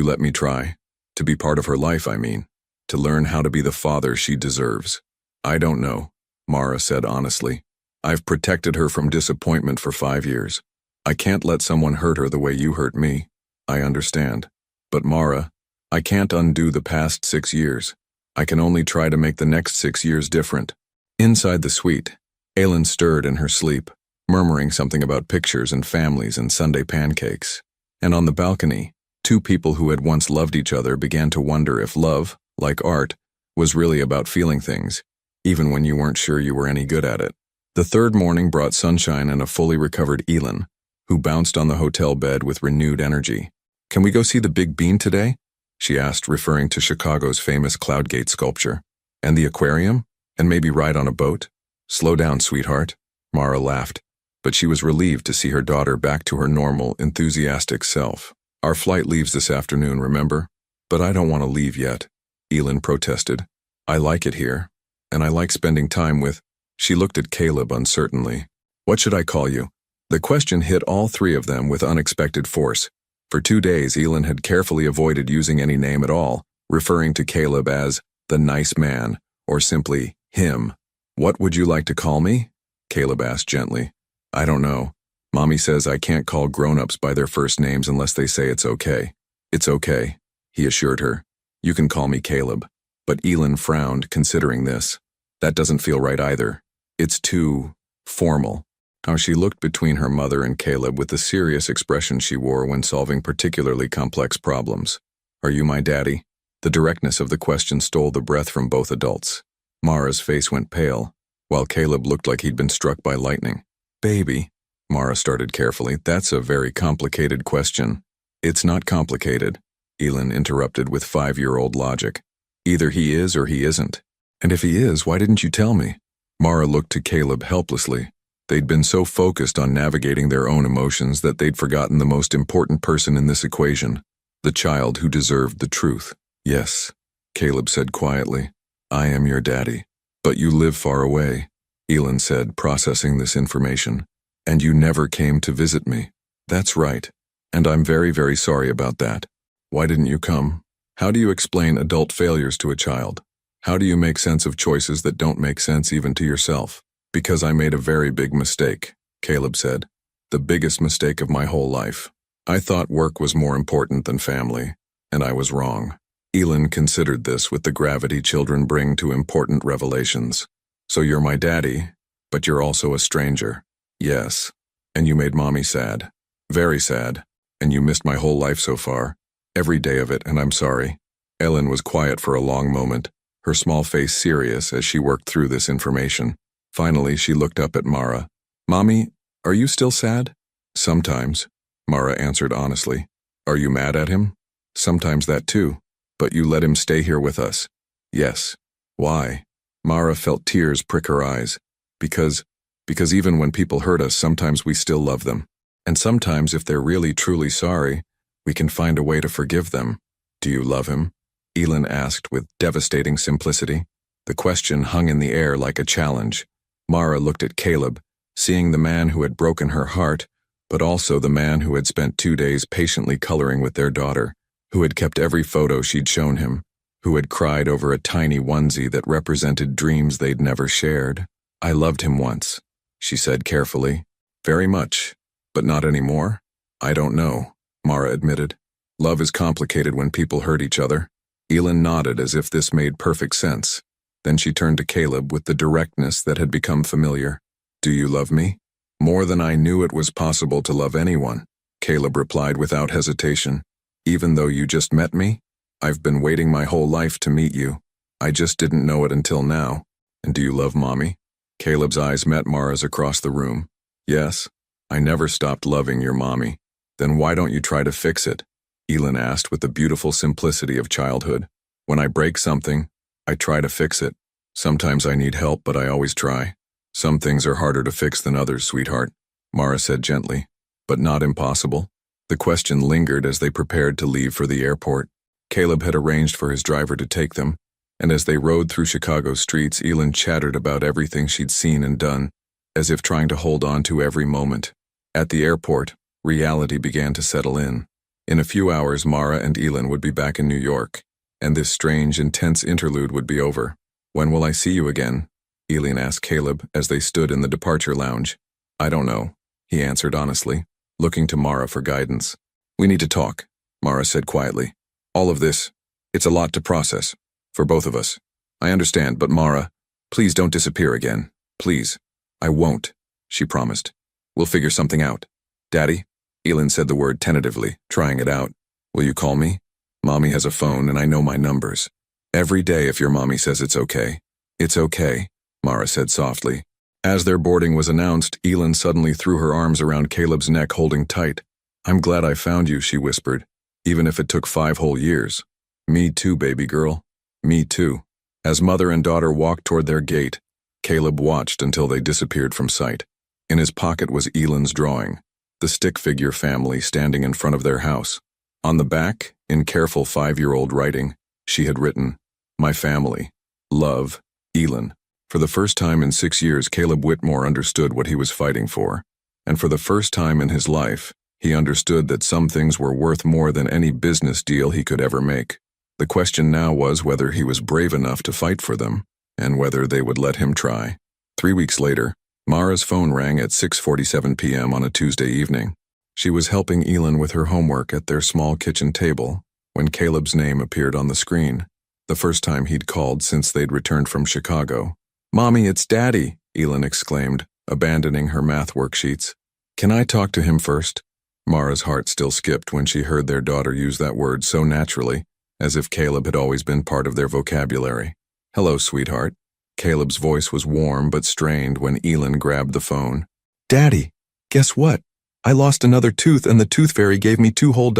let me try? To be part of her life, I mean. To learn how to be the father she deserves." "I don't know," Mara said honestly. "I've protected her from disappointment for 5 years. I can't let someone hurt her the way you hurt me. I understand. But Mara, I can't undo the past 6 years. I can only try to make the next 6 years different." Inside the suite, Ailyn stirred in her sleep, murmuring something about pictures and families and Sunday pancakes. And on the balcony, 2 people who had once loved each other began to wonder if love, like art, was really about feeling things, even when you weren't sure you were any good at it. The third morning brought sunshine and a fully recovered Elin, who bounced on the hotel bed with renewed energy. "Can we go see the Big Bean today?" she asked, referring to Chicago's famous Cloudgate sculpture. "And the aquarium? And maybe ride on a boat?" "Slow down, sweetheart," Mara laughed, but she was relieved to see her daughter back to her normal, enthusiastic self. "Our flight leaves this afternoon, remember? But I don't want to leave yet," Elin protested. "I like it here, and I like spending time with..." She looked at Caleb uncertainly. "What should I call you?" The question hit all 3 of them with unexpected force. For 2 days, Elin had carefully avoided using any name at all, referring to Caleb as the nice man, or simply him. "What would you like to call me?" Caleb asked gently. "I don't know. Mommy says I can't call grown-ups by their first names unless they say it's okay." "It's okay," he assured her. "You can call me Caleb." But Elin frowned, considering this. That doesn't feel right either. It's too formal. How she looked between her mother and Caleb with the serious expression she wore when solving particularly complex problems. Are you my daddy? The directness of the question stole the breath from both adults. Mara's face went pale, while Caleb looked like he'd been struck by lightning. Baby, Mara started carefully, that's a very complicated question. It's not complicated, Elin interrupted with 5-year-old logic. Either he is or he isn't. And if he is, why didn't you tell me? Mara looked to Caleb helplessly. They'd been so focused on navigating their own emotions that they'd forgotten the most important person in this equation, the child who deserved the truth. Yes, Caleb said quietly. I am your daddy. But you live far away, Elin said, processing this information. And you never came to visit me. That's right. And I'm very, very sorry about that. Why didn't you come? How do you explain adult failures to a child? How do you make sense of choices that don't make sense even to yourself? Because I made a very big mistake, Caleb said. The biggest mistake of my whole life. I thought work was more important than family, and I was wrong. Elin considered this with the gravity children bring to important revelations. So you're my daddy, but you're also a stranger. Yes. And you made Mommy sad. Very sad. And you missed my whole life so far. Every day of it, and I'm sorry. Elin was quiet for a long moment, her small face serious as she worked through this information. Finally, she looked up at Mara. Mommy, are you still sad? Sometimes, Mara answered honestly. Are you mad at him? Sometimes that too. But you let him stay here with us. Yes. Why? Mara felt tears prick her eyes. Because even when people hurt us, sometimes we still love them. And sometimes if they're really truly sorry, we can find a way to forgive them. Do you love him? Elin asked with devastating simplicity. The question hung in the air like a challenge. Mara looked at Caleb, seeing the man who had broken her heart, but also the man who had spent 2 days patiently coloring with their daughter, who had kept every photo she'd shown him, who had cried over a tiny onesie that represented dreams they'd never shared. I loved him once, she said carefully. Very much, but not anymore. I don't know, Mara admitted. Love is complicated when people hurt each other. Elin nodded as if this made perfect sense. Then she turned to Caleb with the directness that had become familiar. Do you love me? More than I knew it was possible to love anyone, Caleb replied without hesitation. Even though you just met me? I've been waiting my whole life to meet you. I just didn't know it until now. And do you love Mommy? Caleb's eyes met Mara's across the room. Yes, I never stopped loving your mommy. Then why don't you try to fix it? Elin asked with the beautiful simplicity of childhood. When I break something, I try to fix it. Sometimes I need help, but I always try. Some things are harder to fix than others, sweetheart, Mara said gently. But not impossible. The question lingered as they prepared to leave for the airport. Caleb had arranged for his driver to take them, and as they rode through Chicago streets, Elin chattered about everything she'd seen and done, as if trying to hold on to every moment. At the airport, reality began to settle in. In a few hours, Mara and Elin would be back in New York, and this strange, intense interlude would be over. When will I see you again? Elin asked Caleb as they stood in the departure lounge. I don't know, he answered honestly, looking to Mara for guidance. We need to talk, Mara said quietly. All of this, it's a lot to process, for both of us. I understand, but Mara, please don't disappear again. Please. I won't, she promised. We'll figure something out. Daddy? Elin said the word tentatively, trying it out. Will you call me? Mommy has a phone and I know my numbers. Every day if your mommy says it's okay. It's okay, Mara said softly. As their boarding was announced, Elin suddenly threw her arms around Caleb's neck, holding tight. I'm glad I found you, she whispered, even if it took 5 whole years. Me too, baby girl. Me too. As mother and daughter walked toward their gate, Caleb watched until they disappeared from sight. In his pocket was Elin's drawing, the stick figure family standing in front of their house. On the back, in careful 5-year-old writing, she had written, My family. Love, Elin. For the first time in 6 years, Caleb Whitmore understood what he was fighting for. And for the first time in his life, he understood that some things were worth more than any business deal he could ever make. The question now was whether he was brave enough to fight for them, and whether they would let him try. 3 weeks later, Mara's phone rang at 6:47 p.m. on a Tuesday evening. She was helping Elin with her homework at their small kitchen table when Caleb's name appeared on the screen, the first time he'd called since they'd returned from Chicago. "Mommy, it's Daddy," Elin exclaimed, abandoning her math worksheets. "Can I talk to him first?" Mara's heart still skipped when she heard their daughter use that word so naturally, as if Caleb had always been part of their vocabulary. "Hello, sweetheart." Caleb's voice was warm but strained when Elin grabbed the phone. "Daddy, guess what? I lost another tooth and the tooth fairy gave me $2 whole.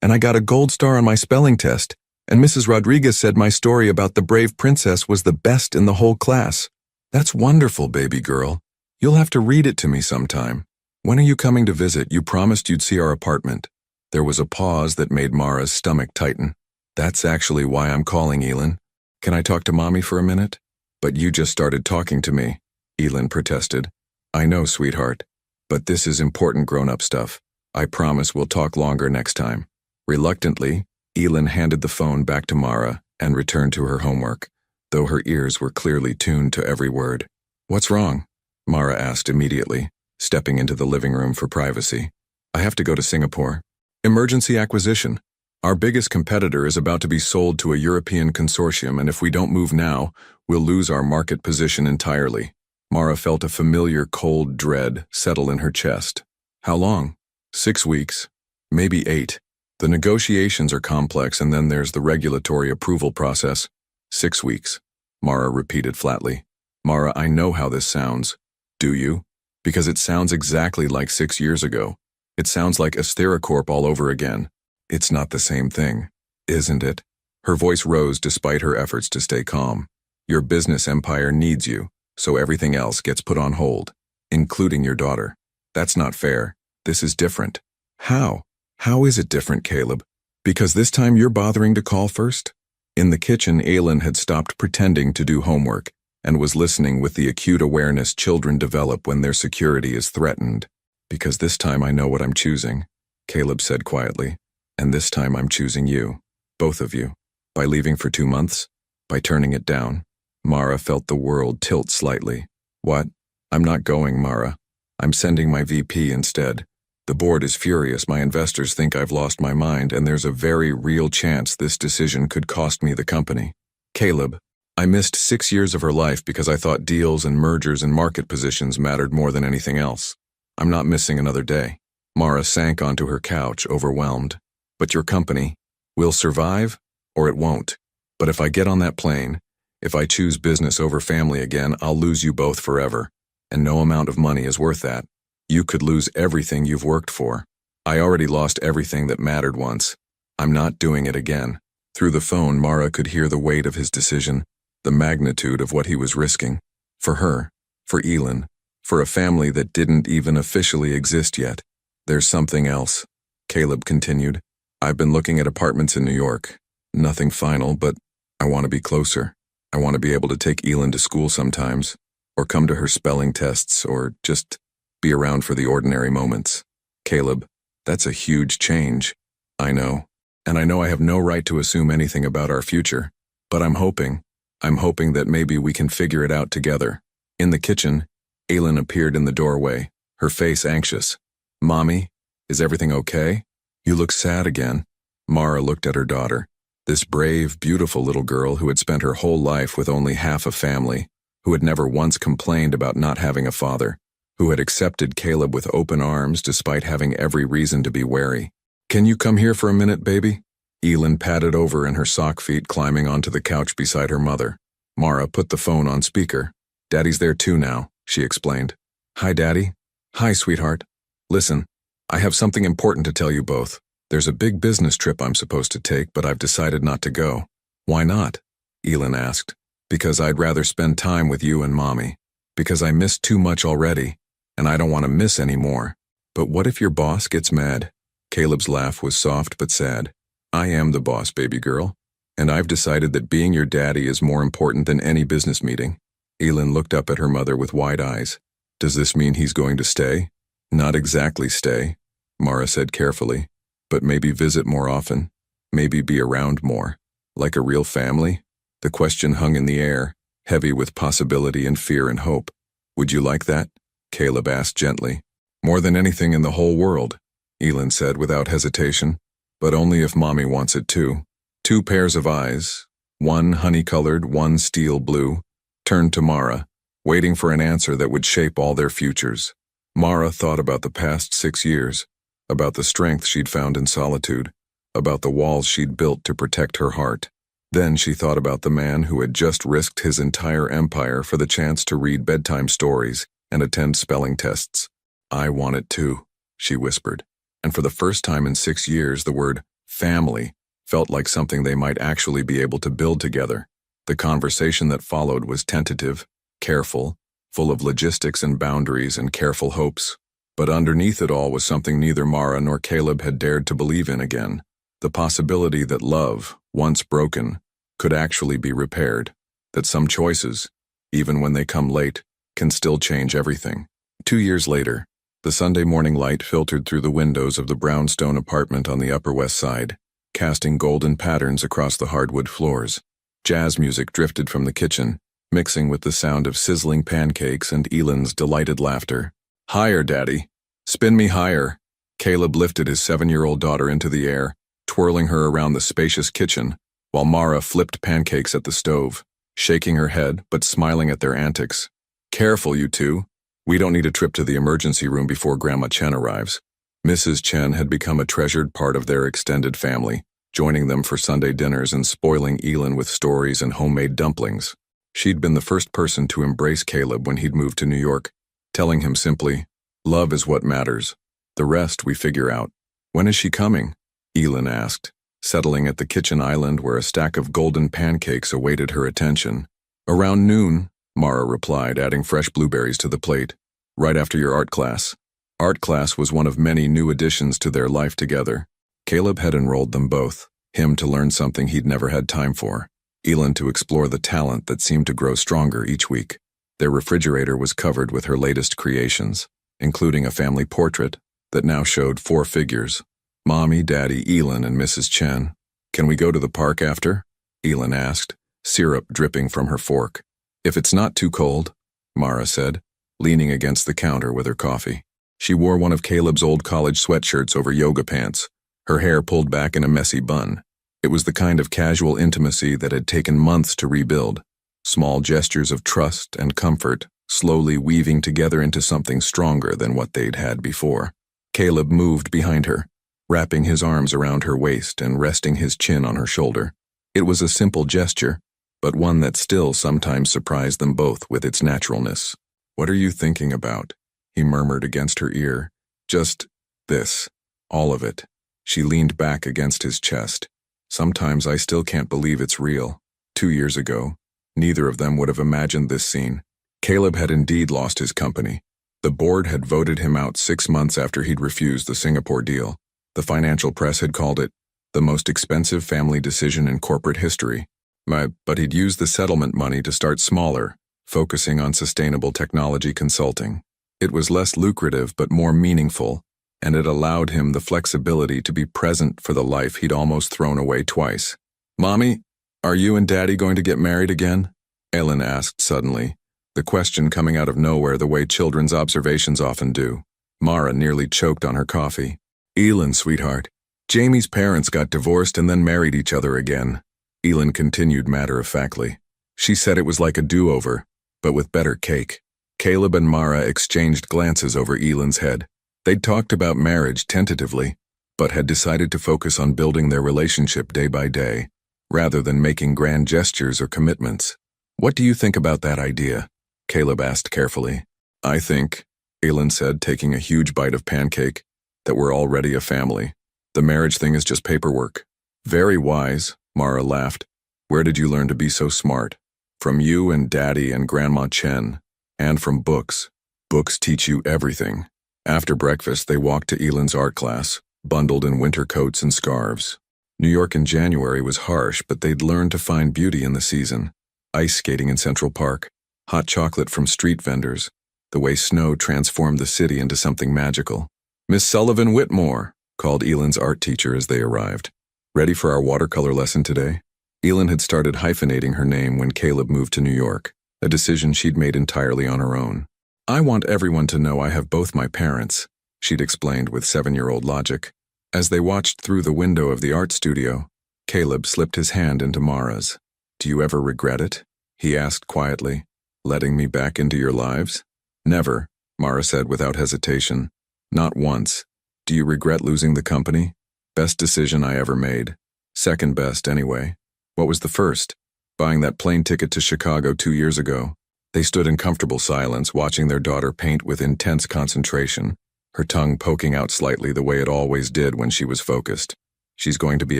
And I got a gold star on my spelling test, and Mrs. Rodriguez said my story about the brave princess was the best in the whole class." "That's wonderful, baby girl. You'll have to read it to me sometime. When are you coming to visit? You promised you'd see our apartment." There was a pause that made Mara's stomach tighten. "That's actually why I'm calling, Elin. Can I talk to Mommy for a minute?" "But you just started talking to me," Elin protested. "I know, sweetheart. But this is important grown-up stuff. I promise we'll talk longer next time." Reluctantly, Elin handed the phone back to Mara and returned to her homework, though her ears were clearly tuned to every word. "What's wrong?" Mara asked immediately, stepping into the living room for privacy. "I have to go to Singapore. Emergency acquisition. Our biggest competitor is about to be sold to a European consortium, and if we don't move now, we'll lose our market position entirely." Mara felt a familiar cold dread settle in her chest. "How long?" "6 weeks. Maybe 8. The negotiations are complex, and then there's the regulatory approval process." "6 weeks," Mara repeated flatly. "Mara, I know how this sounds." "Do you?" "Because it sounds exactly like 6 years ago. It sounds like Astheracorp all over again." "It's not the same thing, isn't it?" Her voice rose despite her efforts to stay calm. "Your business empire needs you, so everything else gets put on hold, including your daughter. That's not fair. This is different." "How? How is it different, Caleb? Because this time you're bothering to call first?" In the kitchen, Elin had stopped pretending to do homework and was listening with the acute awareness children develop when their security is threatened. "Because this time I know what I'm choosing," Caleb said quietly. "And this time I'm choosing you. Both of you. By leaving for 2 months? By turning it down?" Mara felt the world tilt slightly. "What? I'm not going, Mara. I'm sending my VP instead. The board is furious. My investors think I've lost my mind, and there's a very real chance this decision could cost me the company." "Caleb, I missed 6 years of her life because I thought deals and mergers and market positions mattered more than anything else. I'm not missing another day." Mara sank onto her couch, overwhelmed. "But your company will survive, or it won't. But if I get on that plane, if I choose business over family again, I'll lose you both forever. And no amount of money is worth that. You could lose everything you've worked for. I already lost everything that mattered once. I'm not doing it again." Through the phone, Mara could hear the weight of his decision, the magnitude of what he was risking. For her, for Elin, for a family that didn't even officially exist yet. "There's something else," Caleb continued. "I've been looking at apartments in New York. Nothing final, but I want to be closer. I want to be able to take Elin to school sometimes, or come to her spelling tests, or just be around for the ordinary moments." "Caleb, that's a huge change." "I know. And I know I have no right to assume anything about our future. But I'm hoping that maybe we can figure it out together." In the kitchen, Elin appeared in the doorway, her face anxious. "Mommy, is everything okay? You look sad again." Mara looked at her daughter, this brave, beautiful little girl who had spent her whole life with only half a family, who had never once complained about not having a father, who had accepted Caleb with open arms despite having every reason to be wary. "Can you come here for a minute, baby?" Elin patted over in her sock feet, climbing onto the couch beside her mother. Mara put the phone on speaker. "Daddy's there too now," she explained. "Hi, Daddy." "Hi, sweetheart. Listen, I have something important to tell you both. There's a big business trip I'm supposed to take, but I've decided not to go." "Why not?" Elin asked. "Because I'd rather spend time with you and Mommy. Because I missed too much already, and I don't want to miss any more." "But what if your boss gets mad?" Caleb's laugh was soft but sad. "I am the boss, baby girl, and I've decided that being your daddy is more important than any business meeting." Elin looked up at her mother with wide eyes. "Does this mean he's going to stay?" "Not exactly stay," Mara said carefully, "but maybe visit more often, maybe be around more, like a real family." The question hung in the air, heavy with possibility and fear and hope. "Would you like that?" Caleb asked gently. "More than anything in the whole world," Elin said without hesitation, "but only if Mommy wants it too. 2 pairs of eyes, one honey-colored, one steel blue, turned to Mara, waiting for an answer that would shape all their futures. Mara thought about the past 6 years, about the strength she'd found in solitude, about the walls she'd built to protect her heart. Then she thought about the man who had just risked his entire empire for the chance to read bedtime stories and attend spelling tests. "I want it too," she whispered. And for the first time in 6 years, the word family felt like something they might actually be able to build together. The conversation that followed was tentative, careful, full of logistics and boundaries and careful hopes. But underneath it all was something neither Mara nor Caleb had dared to believe in again: the possibility that love, once broken, could actually be repaired, that some choices, even when they come late, can still change everything. 2 years later, the Sunday morning light filtered through the windows of the brownstone apartment on the Upper West Side, casting golden patterns across the hardwood floors. Jazz music drifted from the kitchen, mixing with the sound of sizzling pancakes and Elon's delighted laughter. "Higher, Daddy. Spin me higher." Caleb lifted his 7-year-old daughter into the air, twirling her around the spacious kitchen, while Mara flipped pancakes at the stove, shaking her head but smiling at their antics. "Careful, you two. We don't need a trip to the emergency room before Grandma Chen arrives." Mrs. Chen had become a treasured part of their extended family, joining them for Sunday dinners and spoiling Elon with stories and homemade dumplings. She'd been the first person to embrace Caleb when he'd moved to New York, telling him simply, "Love is what matters. The rest we figure out." "When is she coming?" Elon asked, settling at the kitchen island where a stack of golden pancakes awaited her attention. "Around noon," Mara replied, adding fresh blueberries to the plate. "Right after your art class." Art class was one of many new additions to their life together. Caleb had enrolled them both, him to learn something he'd never had time for, Elon to explore the talent that seemed to grow stronger each week. Their refrigerator was covered with her latest creations, including a family portrait that now showed 4 figures: Mommy, Daddy, Elon, and Mrs. Chen. "Can we go to the park after?" Elon asked, syrup dripping from her fork. "If it's not too cold," Mara said, leaning against the counter with her coffee. She wore one of Caleb's old college sweatshirts over yoga pants, her hair pulled back in a messy bun. It was the kind of casual intimacy that had taken months to rebuild, small gestures of trust and comfort slowly weaving together into something stronger than what they'd had before. Caleb moved behind her, wrapping his arms around her waist and resting his chin on her shoulder. It was a simple gesture, but one that still sometimes surprised them both with its naturalness. "What are you thinking about?" he murmured against her ear. "Just this. All of it." She leaned back against his chest. "Sometimes I still can't believe it's real. 2 years ago, neither of them would have imagined this scene." Caleb had indeed lost his company. The board had voted him out 6 months after he'd refused the Singapore deal. The financial press had called it the most expensive family decision in corporate history. But he'd used the settlement money to start smaller, focusing on sustainable technology consulting. It was less lucrative but more meaningful, and it allowed him the flexibility to be present for the life he'd almost thrown away twice. "Mommy, are you and Daddy going to get married again?" Elon asked suddenly, the question coming out of nowhere the way children's observations often do. Mara nearly choked on her coffee. "Elon, sweetheart, Jamie's parents got divorced and then married each other again," Elon continued matter-of-factly. "She said it was like a do-over, but with better cake." Caleb and Mara exchanged glances over Elon's head. They'd talked about marriage tentatively, but had decided to focus on building their relationship day by day, rather than making grand gestures or commitments. "What do you think about that idea?" Caleb asked carefully. "I think," Elon said, taking a huge bite of pancake, "that we're already a family. The marriage thing is just paperwork." "Very wise," Mara laughed. "Where did you learn to be so smart?" "From you and Daddy and Grandma Chen, and from books. Books teach you everything." After breakfast, they walked to Elon's art class, bundled in winter coats and scarves. New York in January was harsh, but they'd learned to find beauty in the season. Ice skating in Central Park, hot chocolate from street vendors, the way snow transformed the city into something magical. "Miss Sullivan Whitmore," called Elon's art teacher as they arrived. "Ready for our watercolor lesson today?" Elon had started hyphenating her name when Caleb moved to New York, a decision she'd made entirely on her own. "I want everyone to know I have both my parents," she'd explained with 7-year-old logic. As they watched through the window of the art studio, Caleb slipped his hand into Mara's. "Do you ever regret it?" he asked quietly. Letting me back into your lives? Never, Mara said without hesitation. Not once. Do you regret losing the company? Best decision I ever made. Second best, anyway. What was the first? Buying that plane ticket to Chicago 2 years ago. They stood in comfortable silence, watching their daughter paint with intense concentration, her tongue poking out slightly the way it always did when she was focused. She's going to be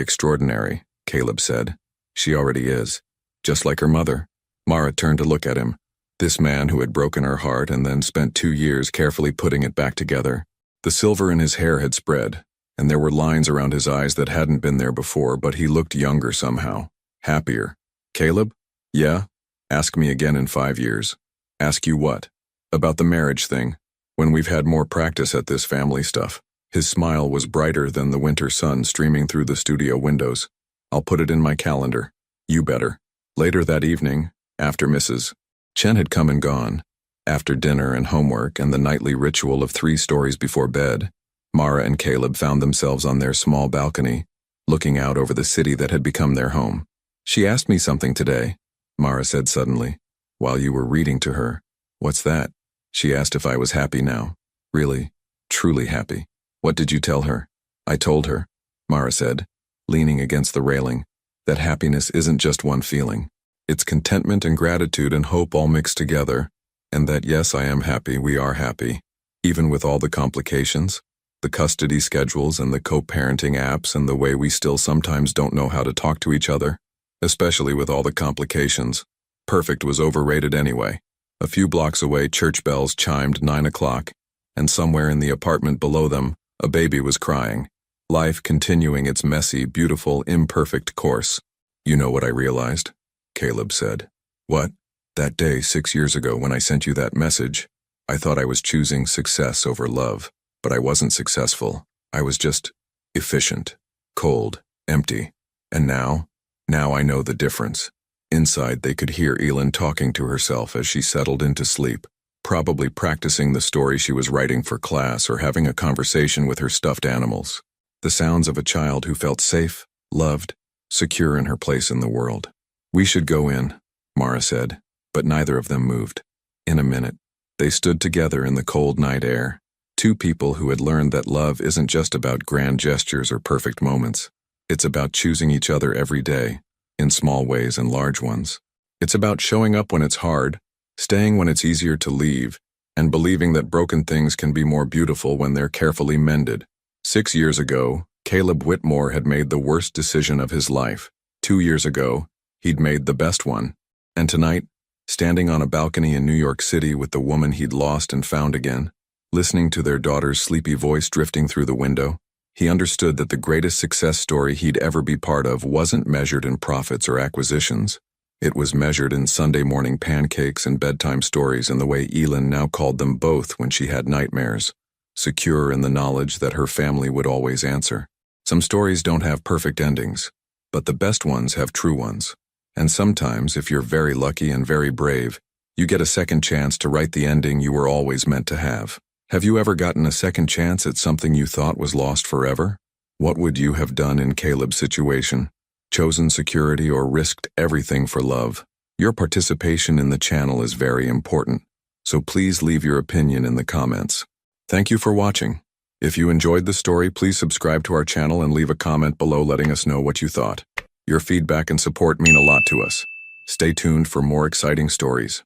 extraordinary, Caleb said. She already is. Just like her mother. Mara turned to look at him. This man who had broken her heart and then spent 2 years carefully putting it back together. The silver in his hair had spread, and there were lines around his eyes that hadn't been there before, but he looked younger somehow. Happier. Caleb? Yeah? Ask me again in 5 years. Ask you what? About the marriage thing. When we've had more practice at this family stuff. His smile was brighter than the winter sun streaming through the studio windows. I'll put it in my calendar. You better. Later that evening, after Mrs. Chen had come and gone, after dinner and homework and the nightly ritual of 3 stories before bed, Mara and Caleb found themselves on their small balcony, looking out over the city that had become their home. She asked me something today, Mara said suddenly, while you were reading to her. What's that? She asked if I was happy now. Really, truly happy. What did you tell her? I told her, Mara said, leaning against the railing, that happiness isn't just one feeling. It's contentment and gratitude and hope all mixed together, and that yes, I am happy, we are happy, even with all the complications, the custody schedules and the co-parenting apps and the way we still sometimes don't know how to talk to each other, especially with all the complications. Perfect was overrated anyway. A few blocks away, church bells chimed 9 o'clock, and somewhere in the apartment below them, a baby was crying, life continuing its messy, beautiful, imperfect course. You know what I realized? Caleb said. What? That day 6 years ago when I sent you that message, I thought I was choosing success over love, but I wasn't successful. I was just efficient, cold, empty. And now I know the difference. Inside, they could hear Elin talking to herself as she settled into sleep, probably practicing the story she was writing for class or having a conversation with her stuffed animals. The sounds of a child who felt safe, loved, secure in her place in the world. We should go in, Mara said, but neither of them moved. In a minute, they stood together in the cold night air, 2 people who had learned that love isn't just about grand gestures or perfect moments. It's about choosing each other every day, in small ways and large ones. It's about showing up when it's hard, staying when it's easier to leave, and believing that broken things can be more beautiful when they're carefully mended. 6 years ago, Caleb Whitmore had made the worst decision of his life. 2 years ago, he'd made the best one. And tonight, standing on a balcony in New York City with the woman he'd lost and found again, listening to their daughter's sleepy voice drifting through the window, he understood that the greatest success story he'd ever be part of wasn't measured in profits or acquisitions. It was measured in Sunday morning pancakes and bedtime stories and the way Elin now called them both when she had nightmares, secure in the knowledge that her family would always answer. Some stories don't have perfect endings, but the best ones have true ones. And sometimes, if you're very lucky and very brave, you get a second chance to write the ending you were always meant to have. Have you ever gotten a second chance at something you thought was lost forever? What would you have done in Caleb's situation? Chosen security or risked everything for love? Your participation in the channel is very important, so please leave your opinion in the comments. Thank you for watching. If you enjoyed the story, please subscribe to our channel and leave a comment below letting us know what you thought. Your feedback and support mean a lot to us. Stay tuned for more exciting stories.